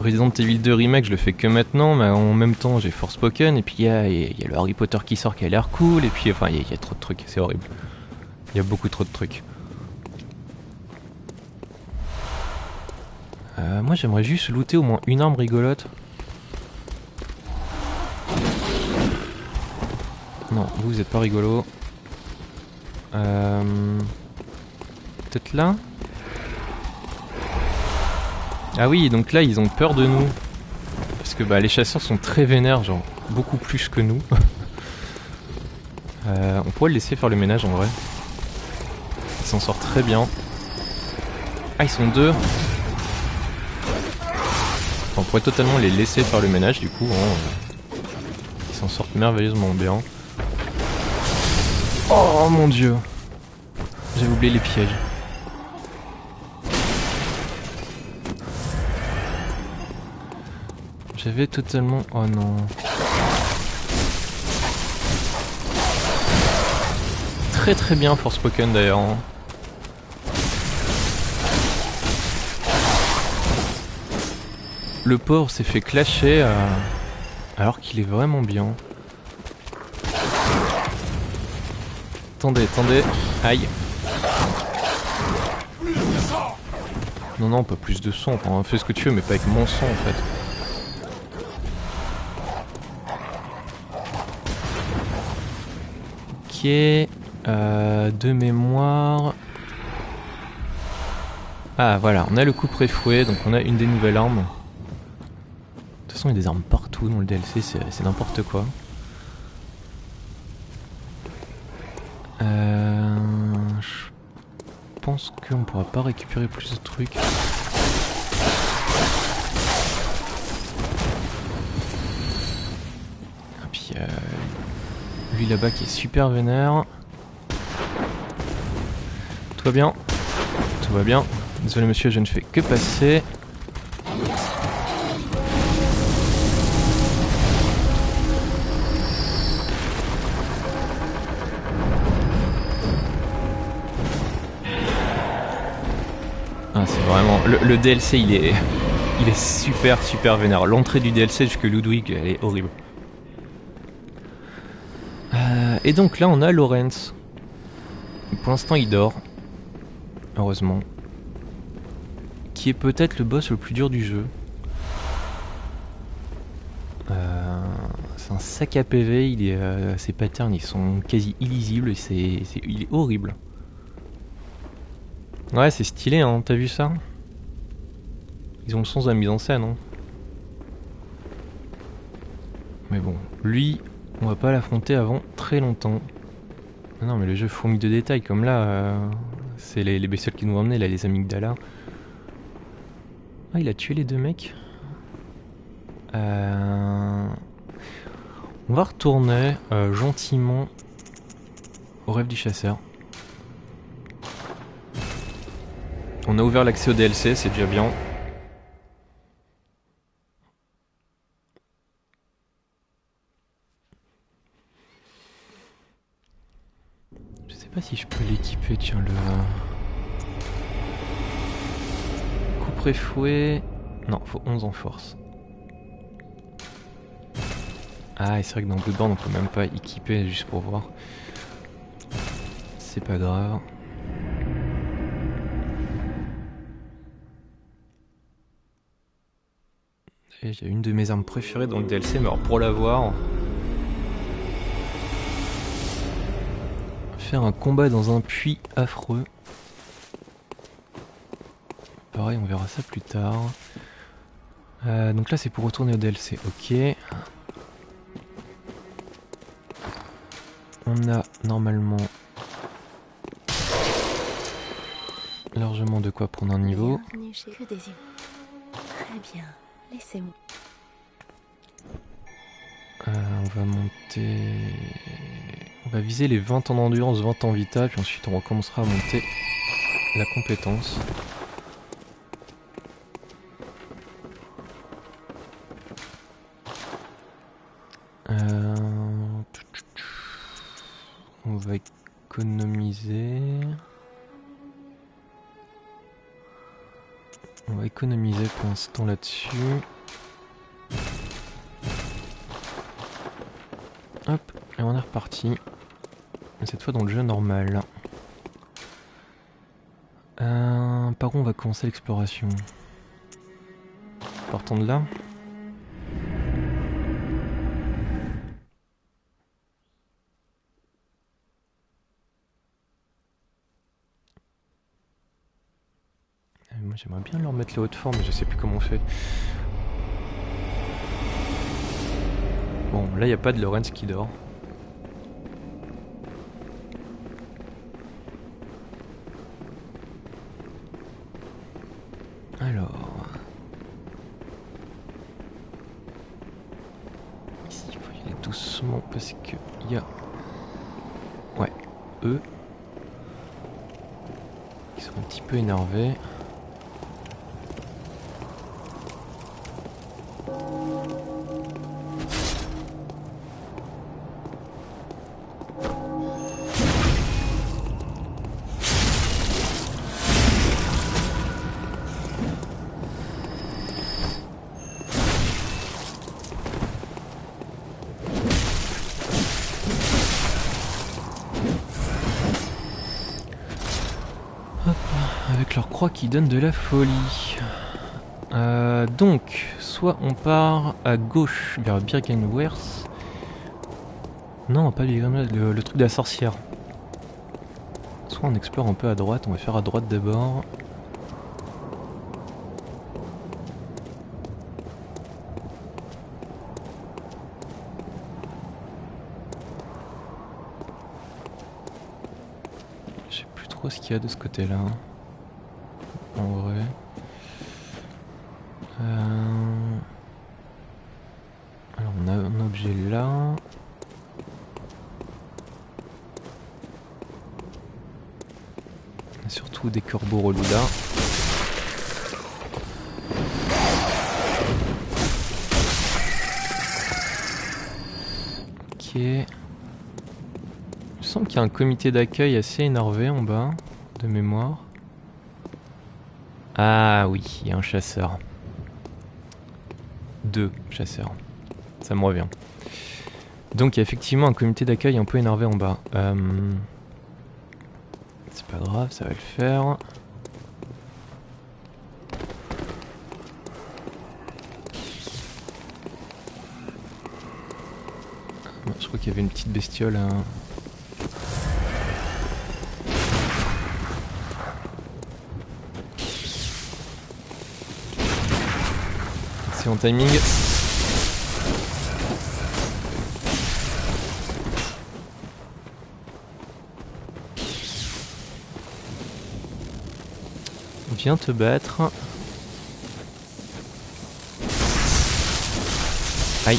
Resident Evil 2 Remake, je le fais que maintenant, mais en même temps, j'ai Forspoken, et puis il y a le Harry Potter qui sort qui a l'air cool, et puis enfin, il y a trop de trucs, c'est horrible. Il y a beaucoup trop de trucs. Moi j'aimerais juste looter au moins une arme rigolote. Non, vous êtes pas rigolo. Peut-être là. Ah oui, donc là ils ont peur de nous. Parce que bah, les chasseurs sont très vénères, genre beaucoup plus que nous. On pourrait le laisser faire le ménage en vrai. Il s'en sort très bien. Ah, ils sont deux. On pourrait totalement les laisser faire le ménage du coup, hein. Ils s'en sortent merveilleusement bien. Oh mon dieu, j'avais oublié les pièges. J'avais totalement... Oh non. Très très bien Forspoken d'ailleurs, hein. Le pauvre s'est fait clasher alors qu'il est vraiment bien. Attendez, attendez. Aïe. Non, non, pas plus de sang. Enfin, fais ce que tu veux, mais pas avec mon sang en fait. Ok. De mémoire. Ah voilà, on a le couperet fouet, donc on a une des nouvelles armes. De toute façon, il y a des armes partout dans le DLC, c'est n'importe quoi. Je pense qu'on pourra pas récupérer plus de trucs. Et puis lui là-bas qui est super vénère. Tout va bien? Tout va bien. Désolé monsieur, je ne fais que passer. Ah, c'est vraiment... Le DLC il est il est super vénère. L'entrée du DLC jusque Ludwig, elle est horrible. Et donc là on a Lorenz. Pour l'instant il dort. Heureusement. Qui est peut-être le boss le plus dur du jeu. C'est un sac à PV, ses patterns ils sont quasi illisibles, il est horrible. Ouais, c'est stylé, hein, t'as vu ça? Ils ont le sens de la mise en scène. Hein. Mais bon, lui, on va pas l'affronter avant très longtemps. Non, mais le jeu fourmille de détails, comme là, c'est les bestioles qui nous ont emmenés, là, les amygdalas. Ah, il a tué les deux mecs. On va retourner gentiment au rêve du chasseur. On a ouvert l'accès au DLC, c'est déjà bien. Je sais pas si je peux l'équiper, tiens, le couperet fouet. Non, faut 11 en force. Ah, et c'est vrai que dans Bloodborne on peut même pas équiper juste pour voir. C'est pas grave. Et j'ai une de mes armes préférées dans le DLC, mais alors pour l'avoir, faire un combat dans un puits affreux. Pareil, on verra ça plus tard. Donc là c'est pour retourner au DLC, ok. On a normalement largement de quoi prendre un niveau. Bienvenue chez que des humains. Très bien, laissez-moi. On va monter... On va viser les 20 ans d'endurance, 20 ans vital, puis ensuite on recommencera à monter la compétence. On va économiser... On va économiser pour l'instant là-dessus. Hop, et on est reparti. Cette fois dans le jeu normal. Par où on va commencer l'exploration? Partons de là. Moi j'aimerais bien leur mettre les hautes formes, mais je sais plus comment on fait. Bon, là il n'y a pas de Lorenz qui dort. Alors... Ici il faut y aller doucement parce que il y a... Ouais, eux... Ils sont un petit peu énervés. Avec leur croix qui donne de la folie. Donc, soit on part à gauche vers Birkenwerth. Non, pas Birkenwerth, le truc de la sorcière. Soit on explore un peu à droite, on va faire à droite d'abord. Je sais plus trop ce qu'il y a de ce côté-là. En vrai. Alors on a un objet là. On a surtout des corbeaux relous là. Ok. Il me semble qu'il y a un comité d'accueil assez énervé en bas, de mémoire. Ah oui, il y a un chasseur. 2 chasseurs. Ça me revient. Donc il y a effectivement un comité d'accueil un peu énervé en bas. C'est pas grave, ça va le faire. Je crois qu'il y avait une petite bestiole. Hein. C'est en timing. Viens te battre. Aïe.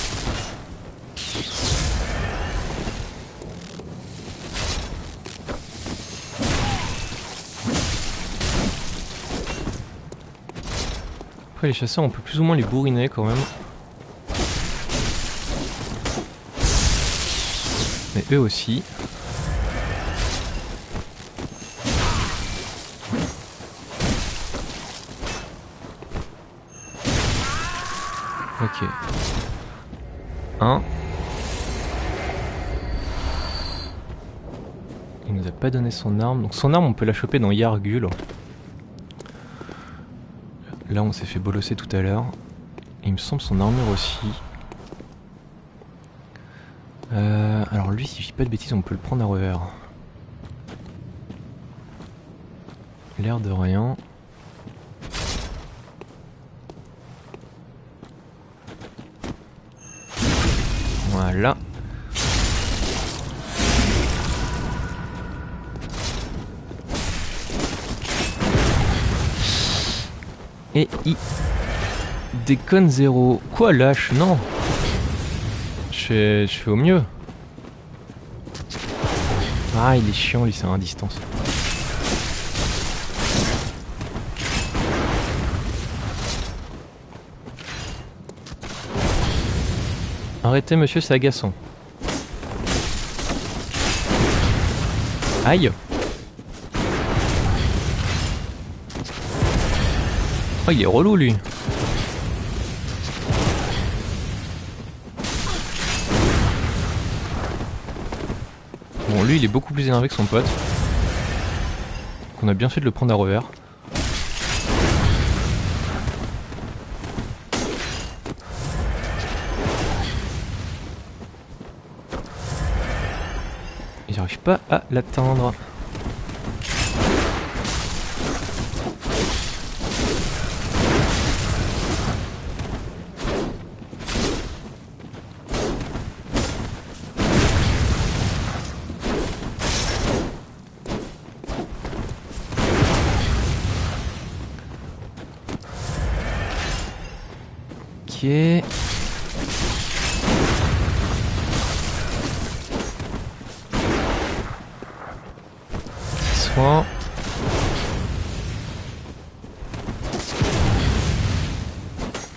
Après les chasseurs on peut plus ou moins les bourriner quand même. Mais eux aussi. Ok. 1. Il nous a pas donné son arme. Donc son arme on peut la choper dans Yargul. Là on s'est fait bolosser tout à l'heure. Il me semble son armure aussi. Alors lui si je dis pas de bêtises on peut le prendre à revers. L'air de rien. Voilà. Et il déconne 0. Quoi lâche? Non. Je fais au mieux. Ah il est chiant lui, c'est à distance. Arrêtez monsieur, c'est agaçant. Aïe. Oh il est relou lui. Bon lui il est beaucoup plus énervé que son pote. Donc on a bien fait de le prendre à revers. Et j'arrive pas à l'atteindre. Ok. Soin.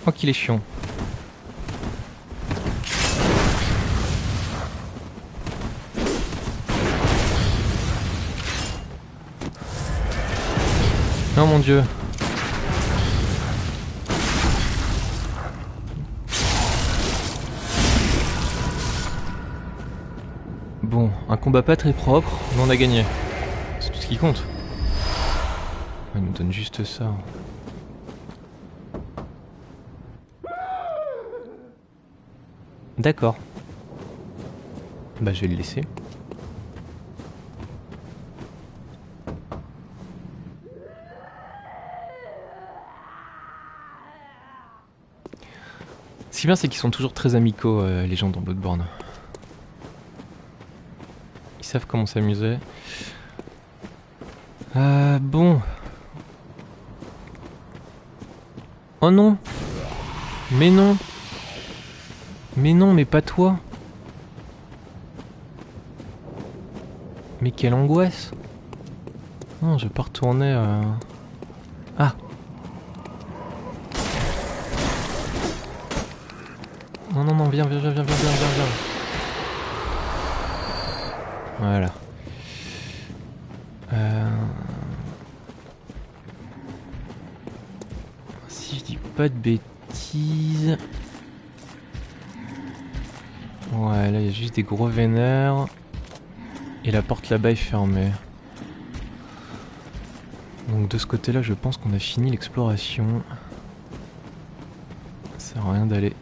Oh qu'il est chiant. Oh mon dieu. Bon, un combat pas très propre, mais on a gagné. C'est tout ce qui compte. Il nous donne juste ça. D'accord. Bah je vais le laisser. Ce qui est bien c'est qu'ils sont toujours très amicaux les gens dans Bloodborne. Ils savent comment s'amuser. Bon. Oh non. Mais non. Mais non, mais pas toi. Mais quelle angoisse. Non, je vais pas retourner... Ah. Non, non, non, viens. Voilà. Si je dis pas de bêtises... Ouais, là il y a juste des gros vénères. Et la porte là-bas est fermée. Donc de ce côté-là, je pense qu'on a fini l'exploration. Ça sert à rien d'aller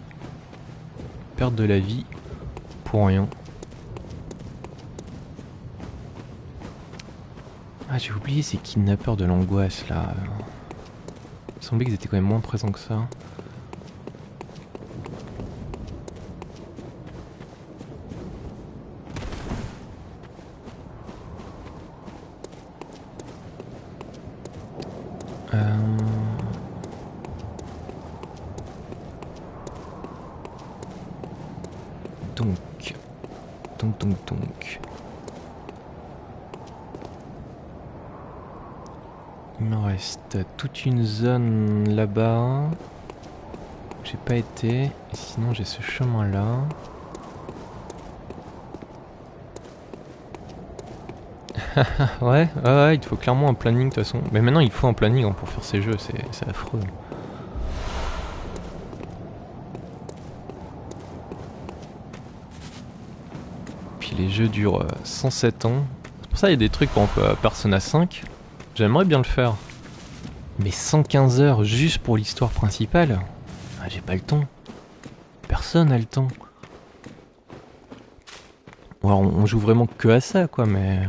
perdre de la vie pour rien. Ah, j'ai oublié ces kidnappeurs de l'angoisse là. Il semblait qu'ils étaient quand même moins présents que ça. Donc. Il me reste toute une zone là-bas. J'ai pas été. Et sinon j'ai ce chemin là. Ouais, il te faut clairement un planning de toute façon. Mais maintenant il faut un planning hein, pour faire ces jeux, c'est affreux. Puis les jeux durent 107 ans. C'est pour ça qu'il y a des trucs par exemple Persona 5. J'aimerais bien le faire. Mais 115 heures juste pour l'histoire principale, ah, j'ai pas le temps. Personne n'a le temps. Alors on joue vraiment que à ça quoi, mais...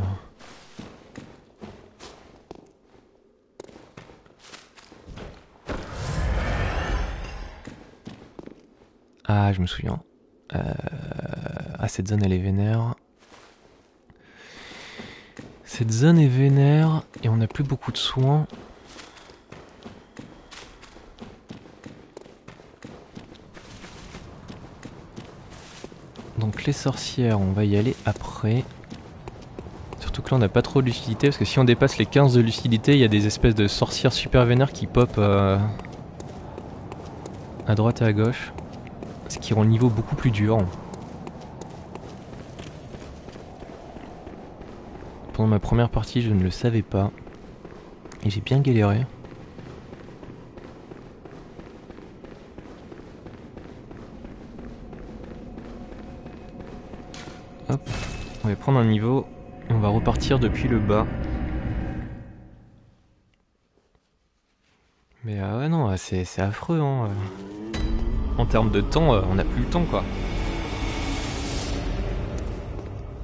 Ah, je me souviens. Ah, cette zone elle est vénère. Cette zone est vénère et on n'a plus beaucoup de soins. Donc les sorcières, on va y aller après. Surtout que là on n'a pas trop de lucidité parce que si on dépasse les 15 de lucidité, il y a des espèces de sorcières super vénères qui pop à droite et à gauche. Ce qui rend le niveau beaucoup plus dur. Pendant ma première partie, je ne le savais pas. Et j'ai bien galéré. Hop, on va prendre un niveau et on va repartir depuis le bas. Mais ouais non, c'est affreux hein. En termes de temps, on n'a plus le temps quoi.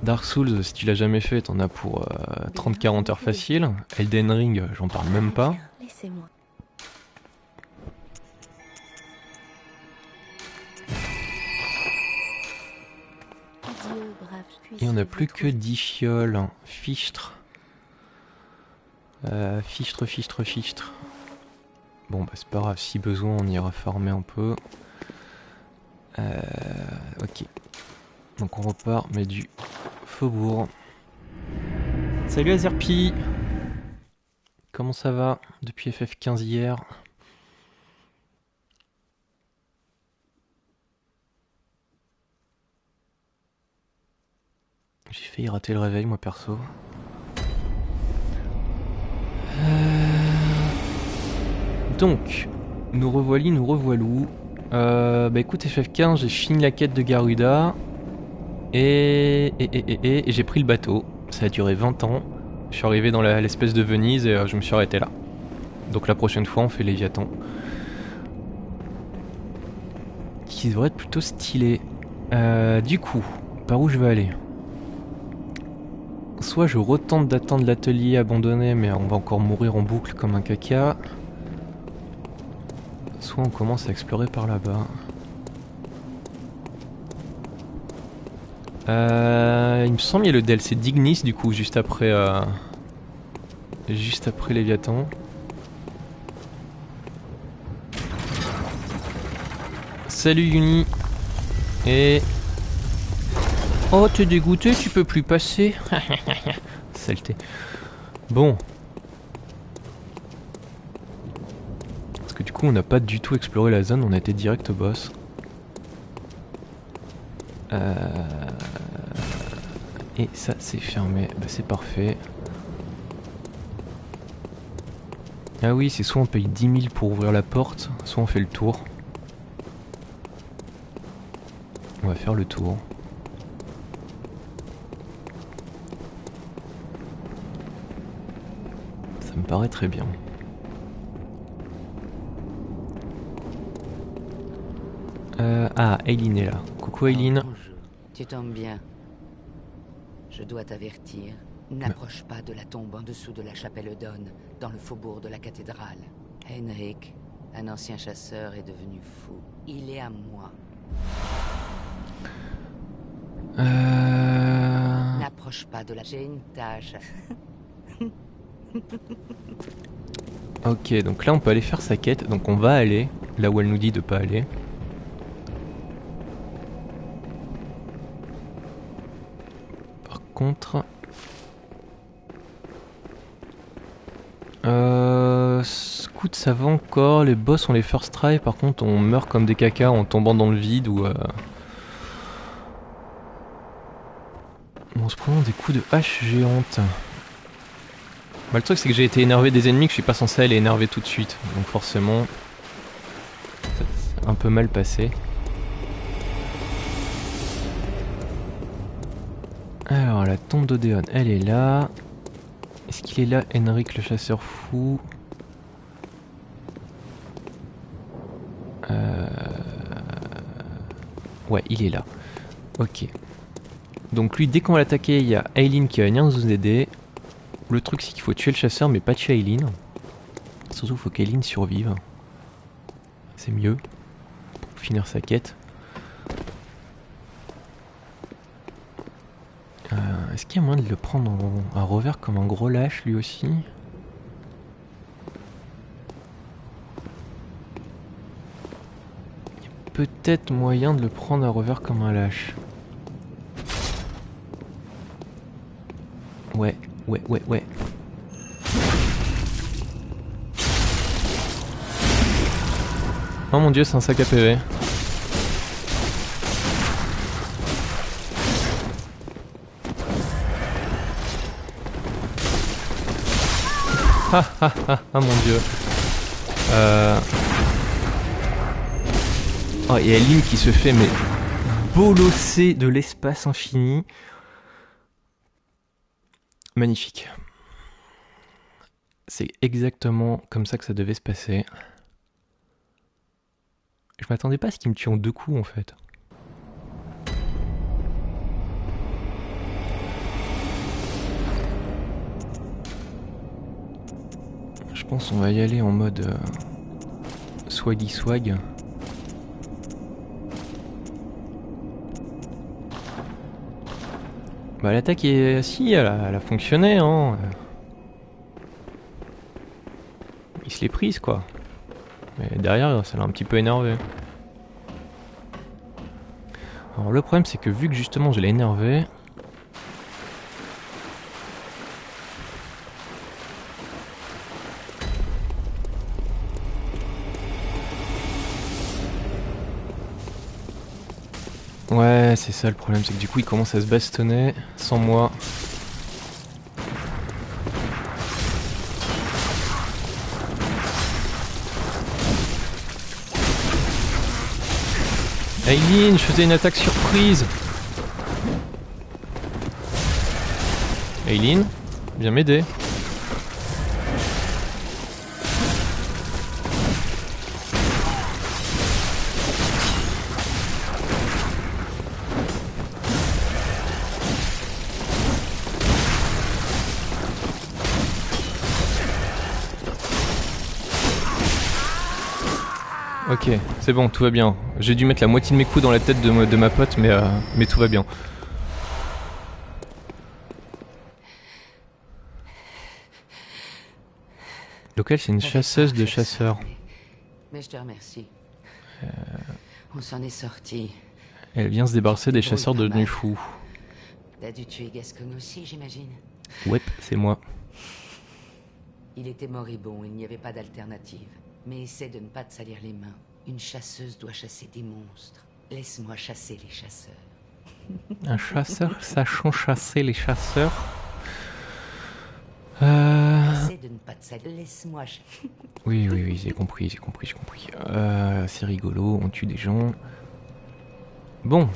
Dark Souls, si tu l'as jamais fait, t'en as pour 30-40 heures facile. Elden Ring, j'en parle même pas. Laissez-moi. Adieu, brave Et on n'a plus que 10 fioles. Fichtre. Fichtre. Bon bah c'est pas grave, si besoin on ira farmer un peu. Ok. Donc on repart, mais du faubourg. Salut Azerpi. Comment ça va depuis FF15 hier? J'ai failli rater le réveil moi perso. Donc, nous revoilou. Bah écoute FF15, j'ai fini la quête de Garuda. Et j'ai pris le bateau. Ça a duré 20 ans. Je suis arrivé dans l'espèce de Venise et je me suis arrêté là. Donc la prochaine fois on fait Léviathan. Qui devrait être plutôt stylé. Du coup, par où je vais aller? Soit je retente d'attendre l'atelier abandonné mais on va encore mourir en boucle comme un caca. Soit on commence à explorer par là-bas. Il me semble qu'il y a le DLC d'Ignis du coup juste après Léviathan. Salut Uni. Et... Oh t'es dégoûté, tu peux plus passer. Saleté. Bon. Parce que du coup on n'a pas du tout exploré la zone, on a été direct au boss. Et ça c'est fermé, bah, c'est parfait. Ah oui, c'est soit on paye 10 000 pour ouvrir la porte, soit on fait le tour. On va faire le tour. paraît très bien. Ah, Aileen est là. Coucou Aileen. Oh, bonjour. Tu tombes bien. Je dois t'avertir. N'approche pas de la tombe en dessous de la chapelle Dawn, dans le faubourg de la cathédrale. Henrik, un ancien chasseur, est devenu fou. Il est à moi. N'approche pas de la... J'ai une tâche. Ok, donc là on peut aller faire sa quête. Donc on va aller là où elle nous dit de pas aller. Par contre... Scout ça va encore, les boss ont les first try, par contre on meurt comme des cacas en tombant dans le vide ou en se prenant des coups de hache géante. Bah, le truc c'est que j'ai été énervé des ennemis que je suis pas censé aller énerver tout de suite, donc forcément c'est un peu mal passé. Alors la tombe d'Odéon, elle est là. Est-ce qu'il est là, Henrik le chasseur fou? Ouais, il est là. Ok. Donc lui, dès qu'on va l'attaquer, il y a Aileen qui va venir nous aider. Le truc, c'est qu'il faut tuer le chasseur, mais pas tuer Aileen. Surtout, il faut qu'Aileen survive. C'est mieux. Pour finir sa quête. Est-ce qu'il y a moyen de le prendre à revers comme un gros lâche, lui aussi? Il y a peut-être moyen de le prendre à revers comme un lâche. Ouais. Oh mon dieu, c'est un sac à PV. Ah mon dieu. Oh, et Aileen qui se fait mais bolosser de l'espace infini. Magnifique. C'est exactement comme ça que ça devait se passer. Je m'attendais pas à ce qu'il me tue en 2 coups en fait. Je pense qu'on va y aller en mode swaggy swag. Bah l'attaque est... Si, elle a fonctionné hein. Il se l'est prise quoi. Mais derrière ça l'a un petit peu énervé. Alors le problème c'est que vu que justement je l'ai énervé... Ouais, c'est ça le problème, c'est que du coup il commence à se bastonner sans moi. Aileen, je faisais une attaque surprise. Aileen, viens m'aider. Ok, c'est bon, tout va bien. J'ai dû mettre la moitié de mes coups dans la tête de ma pote, mais tout va bien. Local, c'est une chasseuse de chasseurs. Mais je te remercie. On s'en est sorti. Elle vient se débarrasser des chasseurs devenus fous. T'as dû tuer Gascogne aussi, j'imagine. Ouais, c'est moi. Il était moribond, il n'y avait pas d'alternative. Mais essaie de ne pas te salir les mains. Une chasseuse doit chasser des monstres. Laisse-moi chasser les chasseurs. Un chasseur sachant chasser les chasseurs. Essaie de ne pas te salir. Laisse-moi chasser. Oui, j'ai compris. C'est rigolo, on tue des gens. Bon,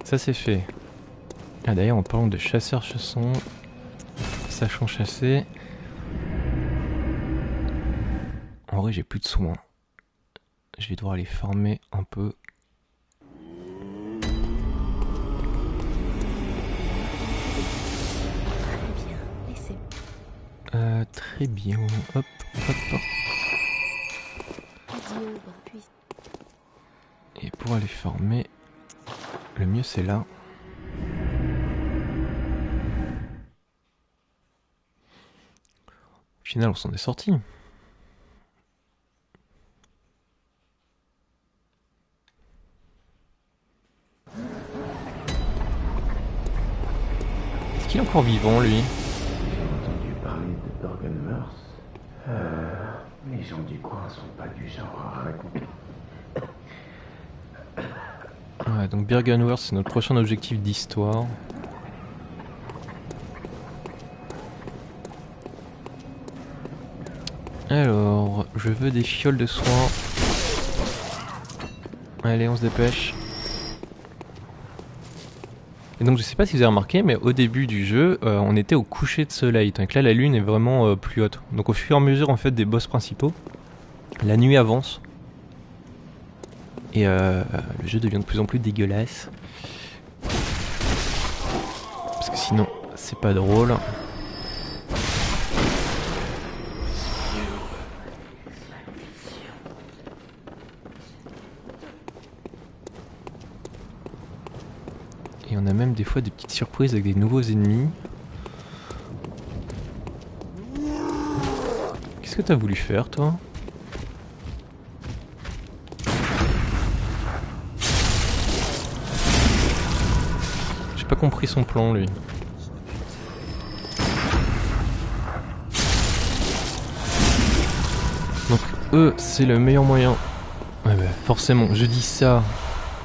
ça c'est fait. Ah d'ailleurs, en parlant de chasseurs-chassons, sachant chasser... En vrai, j'ai plus de soins. Je vais devoir les farmer un peu. Très bien, laissez. Très bien. Hop, hop, hop. Adieu, bon puis. Et pour aller farmer, le mieux c'est là. Au final, on s'en est sorti. Est-ce qu'il est encore vivant, lui? J'ai entendu parler de Bürgenwerth. Les gens du coin sont pas du genre à raconter. Ouais, donc Bürgenwerth, c'est notre prochain objectif d'histoire. Alors, je veux des fioles de soins. Allez, on se dépêche. Et donc je sais pas si vous avez remarqué, mais au début du jeu, on était au coucher de soleil. Donc là, la lune est vraiment plus haute. Donc au fur et à mesure en fait des boss principaux, la nuit avance. Et le jeu devient de plus en plus dégueulasse. Parce que sinon, c'est pas drôle. Et on a même des fois des petites surprises avec des nouveaux ennemis. Qu'est-ce que t'as voulu faire, toi? J'ai pas compris son plan, lui. Donc eux, c'est le meilleur moyen. Ouais bah forcément, je dis ça,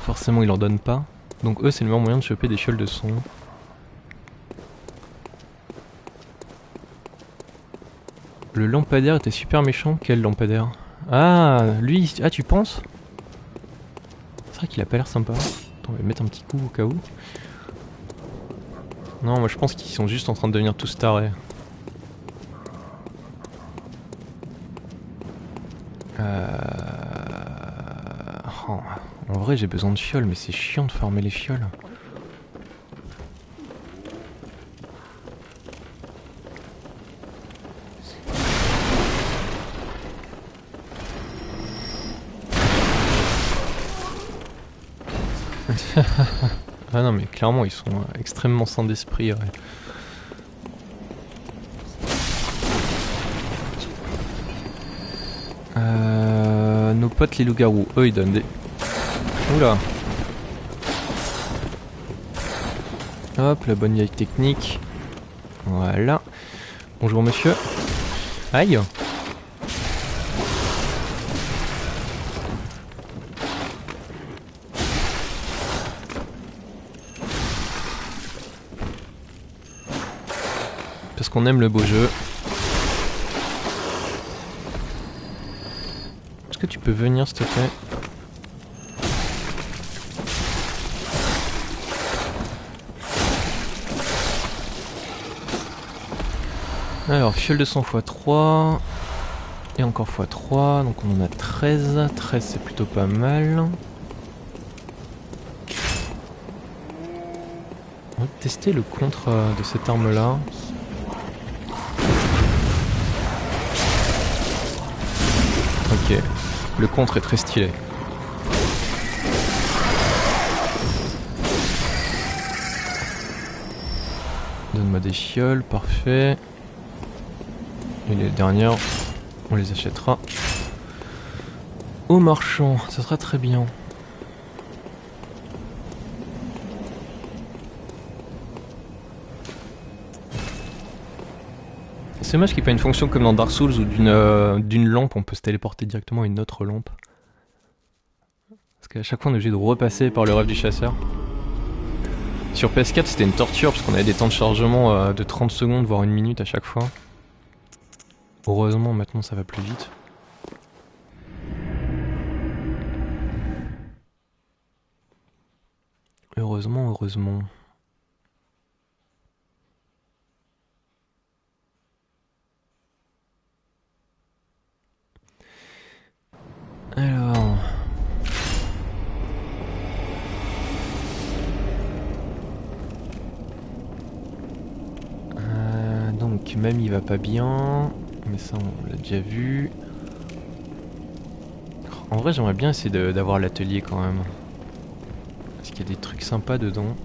forcément ils en donnent pas. Donc eux, c'est le meilleur moyen de choper des fioles de son. Le lampadaire était super méchant. Quel lampadaire? Ah, lui, ah tu penses? C'est vrai qu'il a pas l'air sympa. Attends, on va mettre un petit coup au cas où. Non, moi je pense qu'ils sont juste en train de devenir tous tarés. Oh, en vrai j'ai besoin de fioles, mais c'est chiant de farmer les fioles. Ah non mais clairement ils sont extrêmement sans d'esprit. Ouais. Nos potes les loups-garous, eux ils donnent des... Oula. Hop, la bonne vieille technique. Voilà. Bonjour monsieur. Aïe. Parce qu'on aime le beau jeu. Est-ce que tu peux venir s'il te plaît? Alors, fiole de 100 x 3. Et encore x 3. Donc on en a 13. 13 c'est plutôt pas mal. On va tester le contre de cette arme là. Ok. Le contre est très stylé. Donne-moi des fioles, parfait. Et les dernières, on les achètera au marchand, ça sera très bien. C'est dommage qu'il n'y ait pas une fonction comme dans Dark Souls où d'une lampe on peut se téléporter directement à une autre lampe. Parce qu'à chaque fois on est obligé de repasser par le rêve du chasseur. Sur PS4 c'était une torture parce qu'on avait des temps de chargement de 30 secondes voire une minute à chaque fois. Heureusement maintenant ça va plus vite. Heureusement, heureusement. Mamie va pas bien, mais ça on l'a déjà vu. En vrai j'aimerais bien essayer d'avoir l'atelier quand même. Parce qu'il y a des trucs sympas dedans.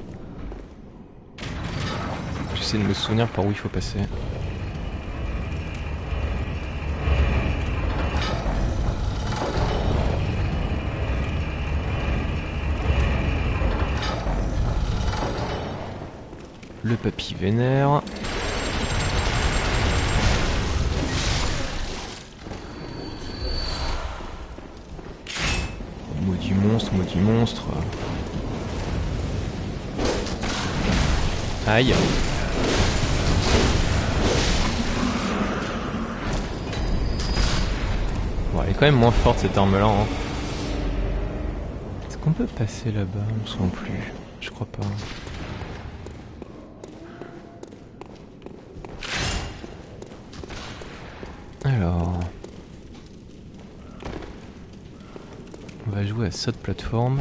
J'essaie de me souvenir par où il faut passer. Le papy vénère. Maudit monstre, maudit monstre. Aïe. Bon, elle est quand même moins forte cette arme là. Hein. Est-ce qu'on peut passer là-bas? On ne se rend plus. Je crois pas. Alors, on va jouer à saut de plateforme.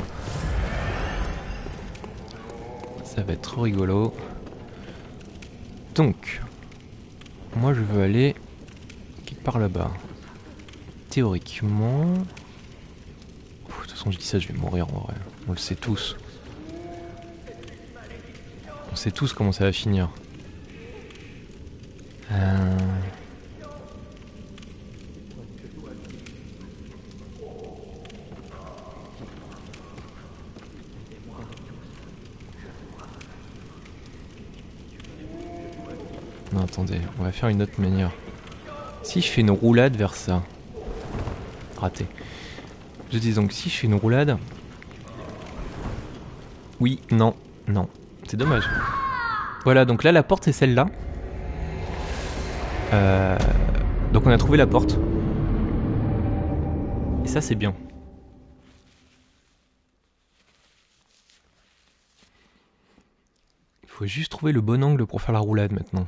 Ça va être trop rigolo. Donc, moi je veux aller quelque part là-bas. Théoriquement... De toute façon je dis ça, je vais mourir en vrai. On le sait tous. On sait tous comment ça va finir. Non, attendez, on va faire une autre manière. Si je fais une roulade vers ça... Raté. Je dis donc, si je fais une roulade... Oui, non, non. C'est dommage. Voilà, donc là, la porte, c'est celle-là. Donc on a trouvé la porte. Et ça, c'est bien. Il faut juste trouver le bon angle pour faire la roulade maintenant.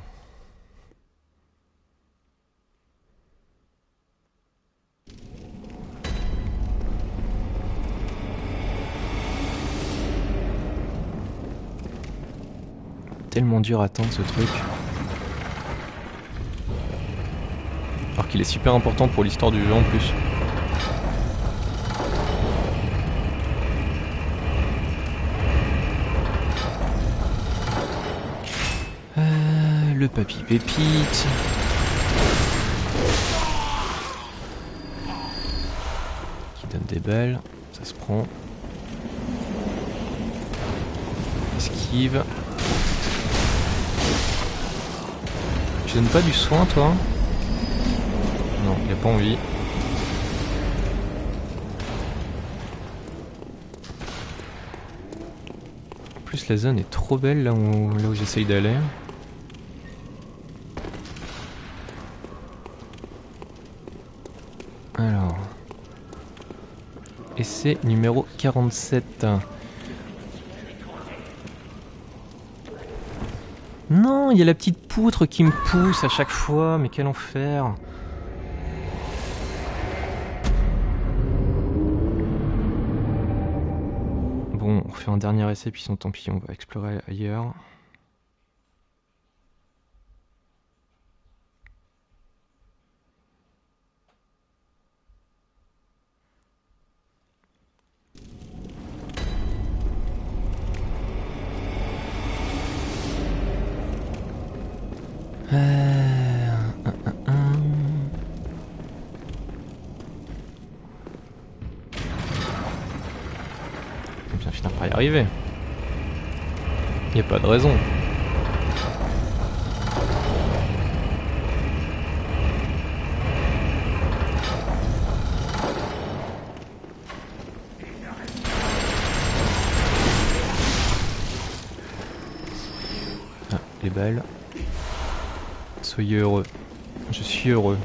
Tellement dur à atteindre ce truc. Alors qu'il est super important pour l'histoire du jeu en plus. Le papy pépite. Qui donne des balles. Ça se prend. Esquive. Tu donnes pas du soin toi? Non, il a pas envie. En plus la zone est trop belle là où j'essaye d'aller. Alors. Essai numéro 47. Non, il y a la petite poutre qui me pousse à chaque fois, mais quel enfer. Bon, on refait un dernier essai, puis sinon tant pis, on va explorer ailleurs. On va finir par y arriver. Y a pas de raison. Ah, les balles. Soyez heureux. Je suis heureux.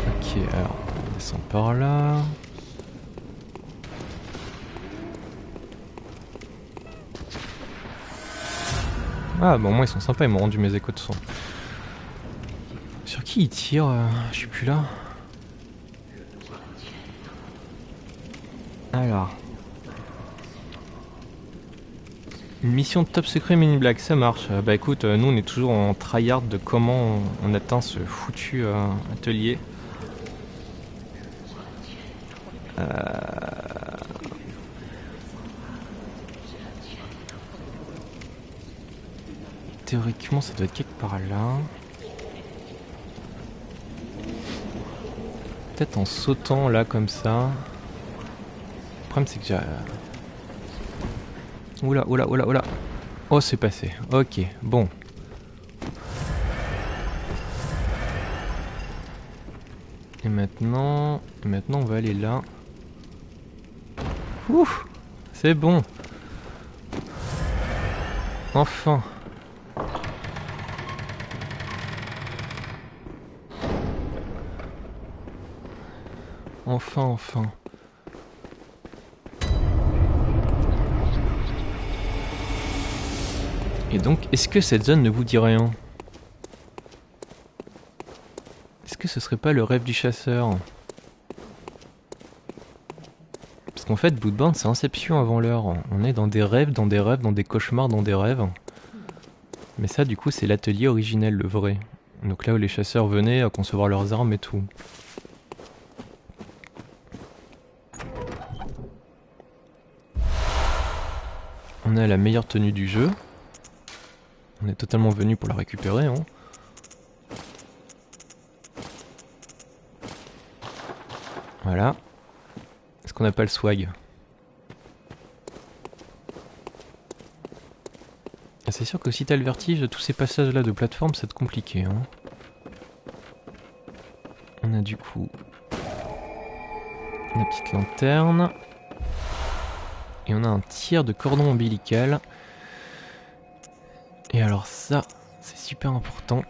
Ok, alors on descend par là. Ah bon, moi ils sont sympas, ils m'ont rendu mes échos de son. Sur qui ils tirent? Je suis plus là. Alors. Une mission de top secret mini black, ça marche. Bah écoute, nous on est toujours en tryhard de comment on atteint ce foutu atelier. Théoriquement ça doit être quelque part là. Peut-être en sautant là comme ça. Le problème c'est que j'ai... Oula, oula, oula, oula. Oh, c'est passé. Ok, bon. Et maintenant on va aller là. Ouf, c'est bon. Enfin. Enfin. Et donc, est-ce que cette zone ne vous dit rien? Est-ce que ce serait pas le rêve du chasseur? Parce qu'en fait, Bloodborne, c'est Inception avant l'heure. On est dans des rêves, dans des cauchemars, dans des rêves. Mais ça, du coup, c'est l'atelier originel, le vrai. Donc là où les chasseurs venaient à concevoir leurs armes et tout. On a la meilleure tenue du jeu. On est totalement venu pour la récupérer, hein. Voilà. Est-ce qu'on n'a pas le swag? Ah, c'est sûr que si t'as le vertige, tous ces passages là de plateforme, c'est compliqué, hein. On a du coup une petite lanterne. Et on a un tiers de cordon ombilical. Et alors ça, c'est super important.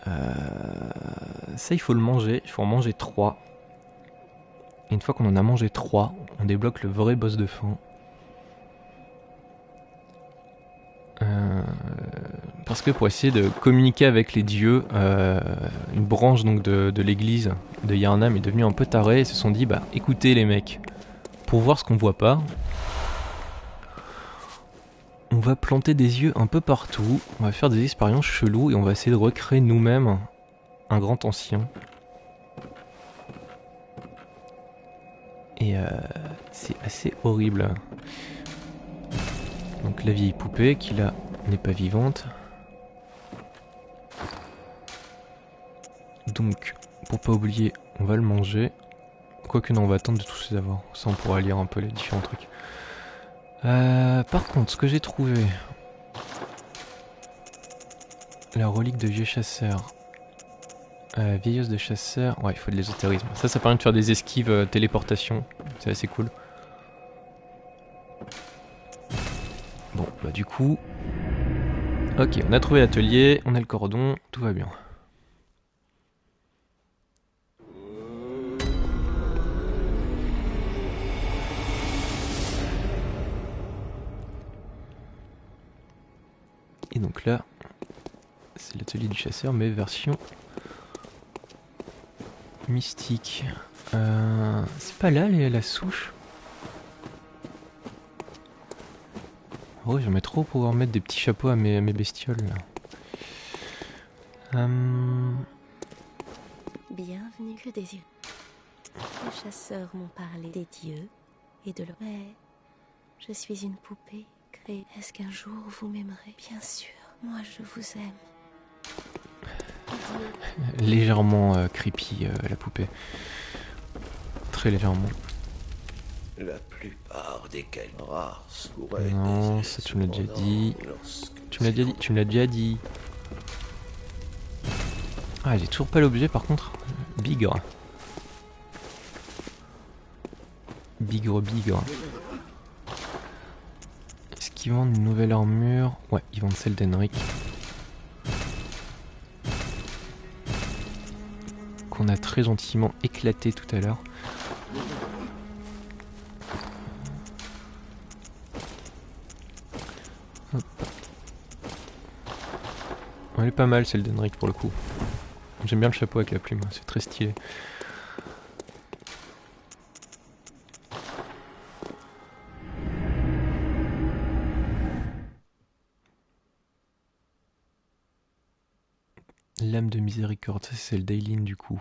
Ça, il faut le manger. Il faut en manger 3. Et une fois qu'on en a mangé 3, on débloque le vrai boss de fin. Parce que pour essayer de communiquer avec les dieux, une branche donc de l'église de Yharnam est devenue un peu tarée et se sont dit, bah écoutez les mecs, pour voir ce qu'on voit pas, on va planter des yeux un peu partout, on va faire des expériences cheloues et on va essayer de recréer nous-mêmes un grand ancien. Et c'est assez horrible. Donc la vieille poupée qui là n'est pas vivante. Donc pour pas oublier, on va le manger. Quoique non, on va attendre de tous les avoir. Ça on pourra lire un peu les différents trucs. Par contre, ce que j'ai trouvé, la relique de vieux chasseur, vieilleuse de chasseur, ouais il faut de l'ésotérisme. Ça permet de faire des esquives téléportation, c'est assez cool. Bon bah du coup, ok on a trouvé l'atelier, on a le cordon, tout va bien. Et donc là, c'est l'atelier du chasseur, mais version mystique. C'est pas là la souche? Oh, j'aimerais trop pouvoir mettre des petits chapeaux à mes bestioles là. Bienvenue que des yeux. Les chasseurs m'ont parlé des dieux et de leur... Mais je suis une poupée créée. Est-ce qu'un jour vous m'aimerez? Bien sûr, moi je vous aime. Légèrement creepy la poupée. Très légèrement. La plupart des quêtes rares pourraient... Non, ça tu me l'as déjà dit. Tu me l'as déjà dit. Ah, j'ai toujours pas l'objet par contre. Bigre. Bigre. Est-ce qu'ils vendent une nouvelle armure? Ouais, ils vendent celle d'Henrik. Qu'on a très gentiment éclaté tout à l'heure. Elle est pas mal celle d'Henrik pour le coup. J'aime bien le chapeau avec la plume, c'est très stylé. Lame de miséricorde, ça c'est le Daylin du coup.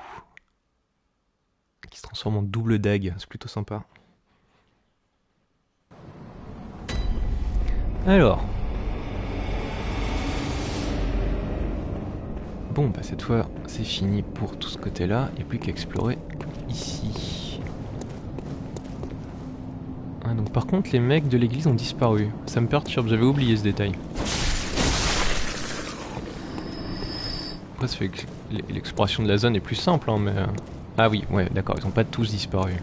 Qui se transforme en double dague, c'est plutôt sympa. Alors. Bon bah cette fois c'est fini pour tout ce côté là, il n'y a plus qu'à explorer ici. Ah, donc par contre les mecs de l'église ont disparu, ça me perturbe, j'avais oublié ce détail. Après ça fait que l'exploration de la zone est plus simple hein, mais... Ah oui, ouais d'accord, ils ont pas tous disparu.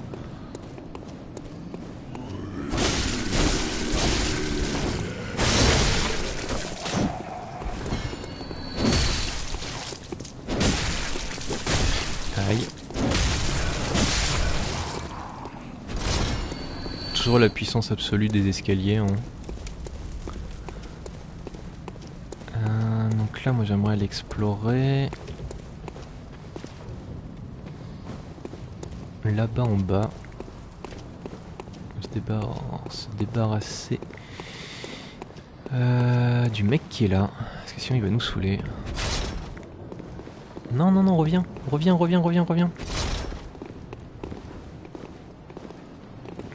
Aïe. Toujours la puissance absolue des escaliers. Hein. Donc là, moi j'aimerais l'explorer. Là-bas en bas. Se débarrasser du mec qui est là. Parce que sinon il va nous saouler. Non, non, non, reviens. Reviens.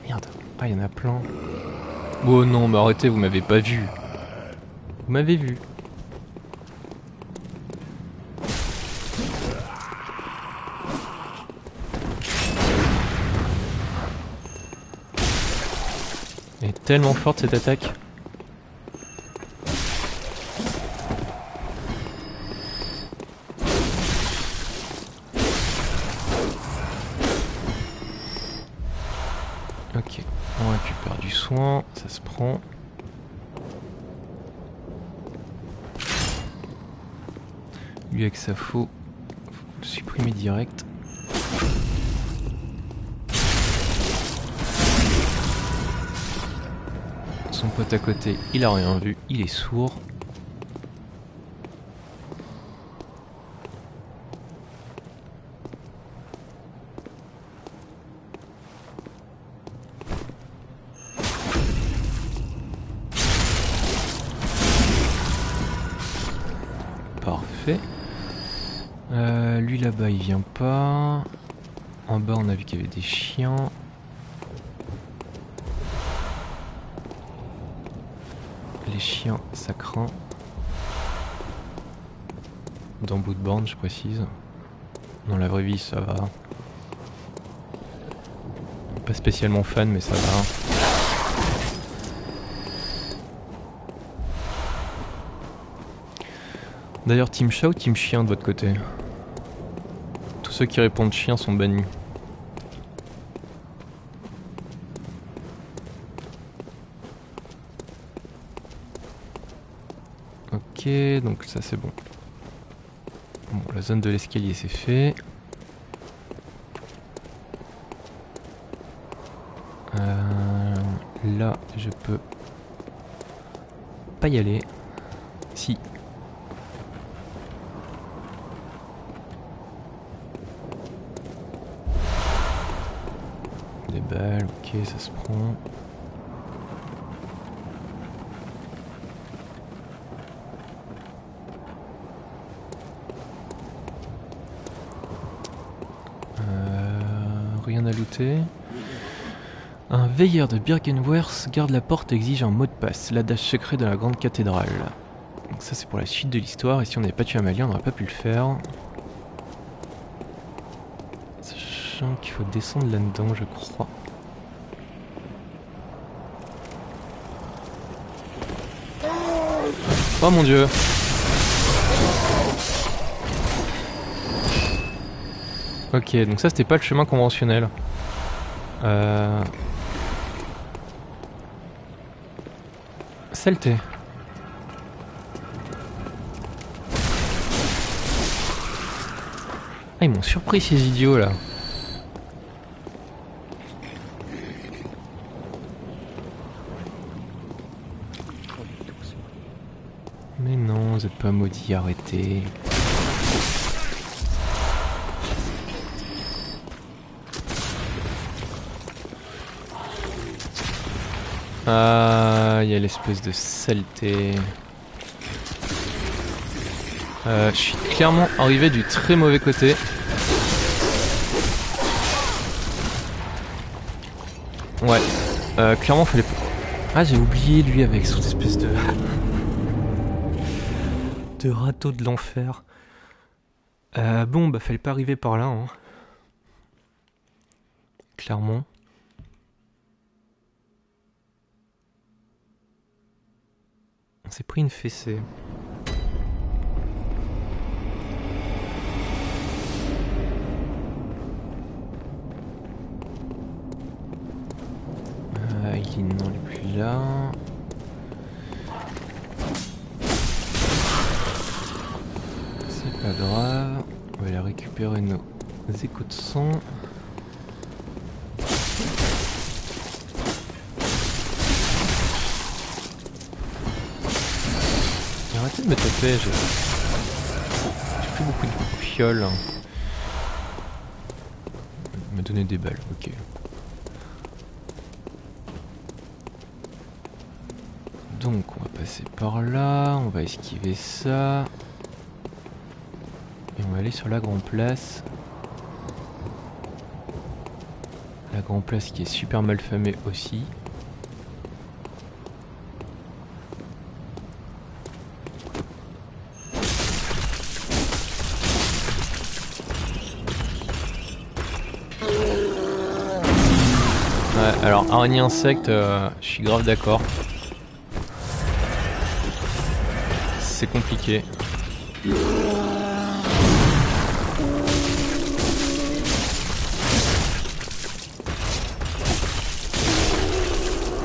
Merde. Ah, il y en a plein. Oh non, mais arrêtez, vous m'avez pas vu. Vous m'avez vu. Elle est tellement forte cette attaque. Ok, on récupère du soin, ça se prend. Lui avec sa faux, faut le supprimer direct. Son pote à côté, il a rien vu, il est sourd. Parfait. Lui là-bas il vient pas. En bas on a vu qu'il y avait des chiens. Les chiens ça craint. Dans Bloodborne je précise. Dans la vraie vie ça va. Pas spécialement fan mais ça va. D'ailleurs, team chat ou team chien de votre côté? Tous ceux qui répondent chien sont bannis. Ok, donc ça c'est bon. Bon, la zone de l'escalier c'est fait. Là, je peux pas y aller. Si. Des balles, ok, ça se prend. Rien à looter. Un veilleur de Byrgenwerth garde la porte et exige un mot de passe, l'adage secret de la grande cathédrale. Donc ça c'est pour la suite de l'histoire, et si on n'avait pas tué Amalia, on n'aurait pas pu le faire. Sachant qu'il faut descendre là-dedans, je crois. Oh mon dieu! Ok, donc ça c'était pas le chemin conventionnel. Saleté. Ah, ils m'ont surpris ces idiots là. Mais non, vous êtes pas maudits, arrêtez. Ah, il y a l'espèce de saleté. Je suis clairement arrivé du très mauvais côté. Ouais, clairement fallait... Ah, j'ai oublié lui avec son espèce de râteau de l'enfer. Bon, bah fallait pas arriver par là, hein. Clairement. On s'est pris une fessée. Il n'en est plus là. C'est pas grave. On va aller récupérer nos échos de sang. Arrêtez de me taper, j'ai plus beaucoup de fioles. Il m'a donné des balles, ok. Donc on va passer par là, on va esquiver ça. Et on va aller sur la grande place. La grande place qui est super mal famée aussi. Ouais, alors araignée insecte, je suis grave d'accord. C'est compliqué.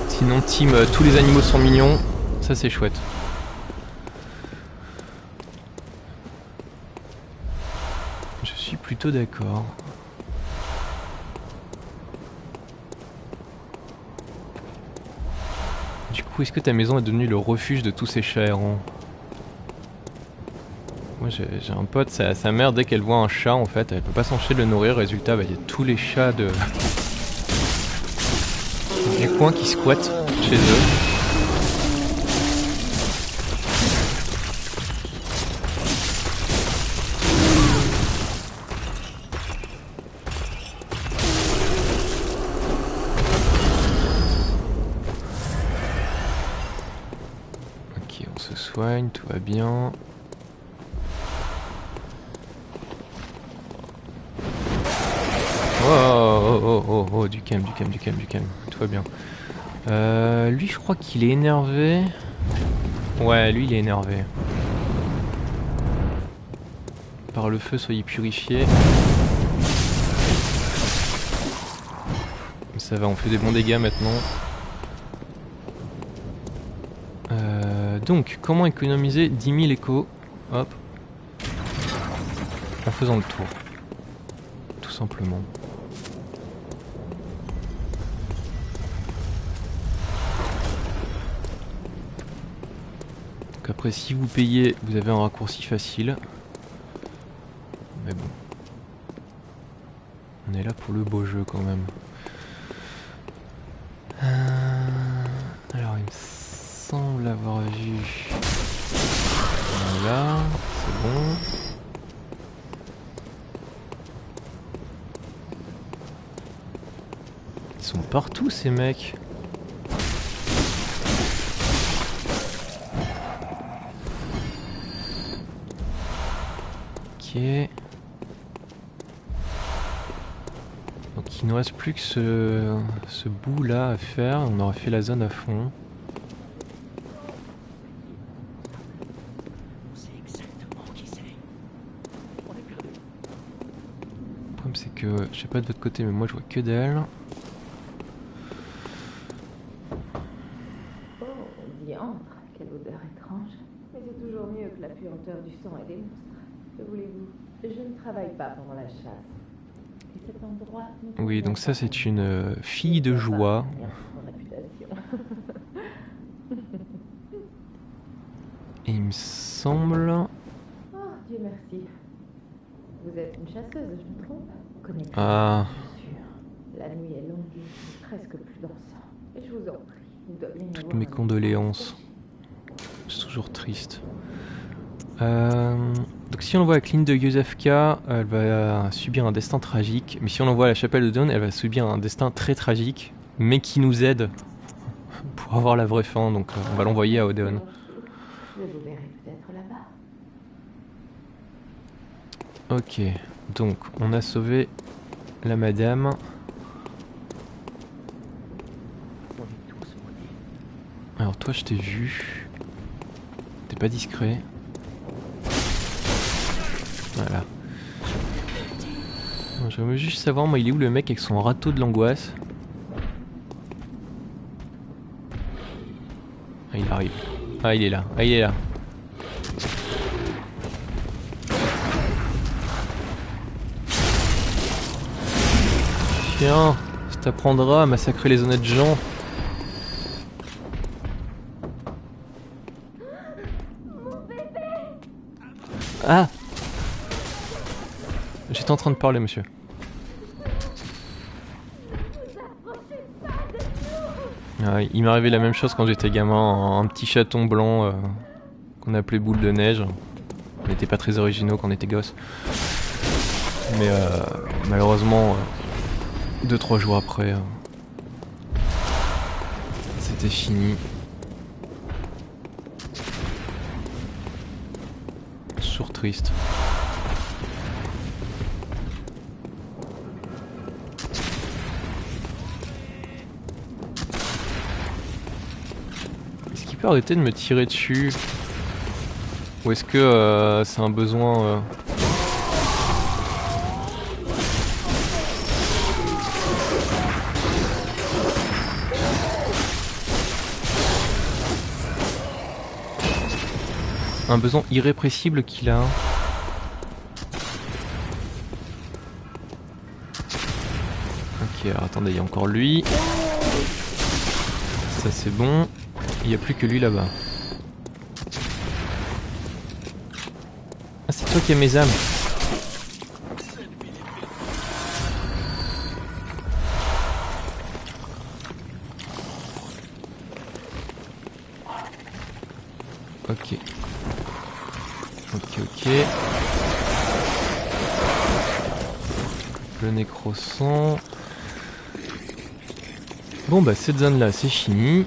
Sinon team tous les animaux sont mignons, ça c'est chouette. Je suis plutôt d'accord. Du coup, est-ce que ta maison est devenue le refuge de tous ces chats errants? Moi j'ai un pote, sa mère dès qu'elle voit un chat en fait, elle peut pas s'empêcher de le nourrir, résultat bah, il y a tous les chats de... les coins qui squattent chez eux. Ok, on se soigne, tout va bien. Oh, du calme, tout va bien. Lui je crois qu'il est énervé. Ouais, lui il est énervé. Par le feu, soyez purifiés. Ça va, on fait des bons dégâts maintenant. Donc, comment économiser 10 000 échos? Hop. En faisant le tour. Tout simplement. Donc après, si vous payez, vous avez un raccourci facile. Mais bon. On est là pour le beau jeu quand même. Alors, il me semble avoir vu... Voilà, c'est bon. Ils sont partout ces mecs. Ok. Donc il ne reste plus que ce bout là à faire. On aura fait la zone à fond. On sait exactement qui c'est. On est perdu. Le problème c'est que, je sais pas de votre côté, mais moi je vois que d'elle. Oh, diantre, quelle odeur étrange. Mais c'est toujours mieux que la puanteur du sang et des monstres. Que voulez-vous? Je ne travaille pas pendant la chasse. Et cet endroit... Oui, donc ça c'est une fille de joie. Et il me semble... Oh, Dieu merci. Vous êtes une chasseuse, je me trompe? Connaissez Ah. bien sûr. La nuit est longue et presque plus dansant. Et je vous en prie, il doit bien y Toutes avoir mes un- condoléances. C'est toujours triste. Donc si on envoie la clinique de Yosefka, elle va subir un destin tragique. Mais si on l'envoie à la chapelle de Dawn, elle va subir un destin très tragique, mais qui nous aide pour avoir la vraie fin. Donc on va l'envoyer à Odeon. Je vous verrai peut-être là-bas. Ok, donc on a sauvé la madame. On est tous maudits. Alors toi je t'ai vu. T'es pas discret. Voilà. J'aimerais juste savoir, moi, il est où le mec avec son râteau de l'angoisse? Ah, il arrive. Ah, il est là. Ah, il est là. Tiens, ça t'apprendra à massacrer les honnêtes gens. Ah! J'étais en train de parler, monsieur. Ah, il m'est arrivé la même chose quand j'étais gamin, un petit chaton blanc qu'on appelait boule de neige. On n'était pas très originaux quand on était gosse. Mais malheureusement, 2-3 jours après, c'était fini. Sourd triste. Est-ce qu'il peut arrêter de me tirer dessus? Ou est-ce que c'est un besoin un besoin irrépressible qu'il a? Ok, alors attendez, il y a encore lui. Ça c'est bon. Il n'y a plus que lui là-bas. Ah, c'est toi qui as mes âmes. Ok. Ok. Le nécrosant. Bon bah cette zone là c'est fini.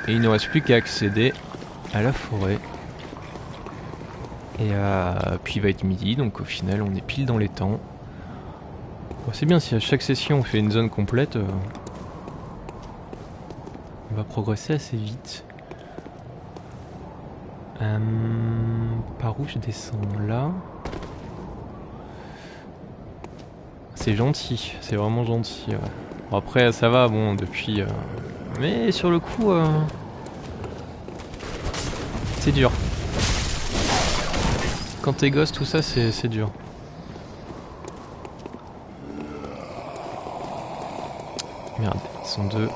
Et il ne reste plus qu'à accéder à la forêt. Et puis il va être midi, donc au final on est pile dans les temps. Bon, c'est bien si à chaque session on fait une zone complète. On va progresser assez vite. Par où je descends là? C'est gentil, c'est vraiment gentil. Ouais. Bon, après ça va, bon depuis... Mais sur le coup... c'est dur. Quand t'es gosse, tout ça c'est dur. Merde, ils sont deux.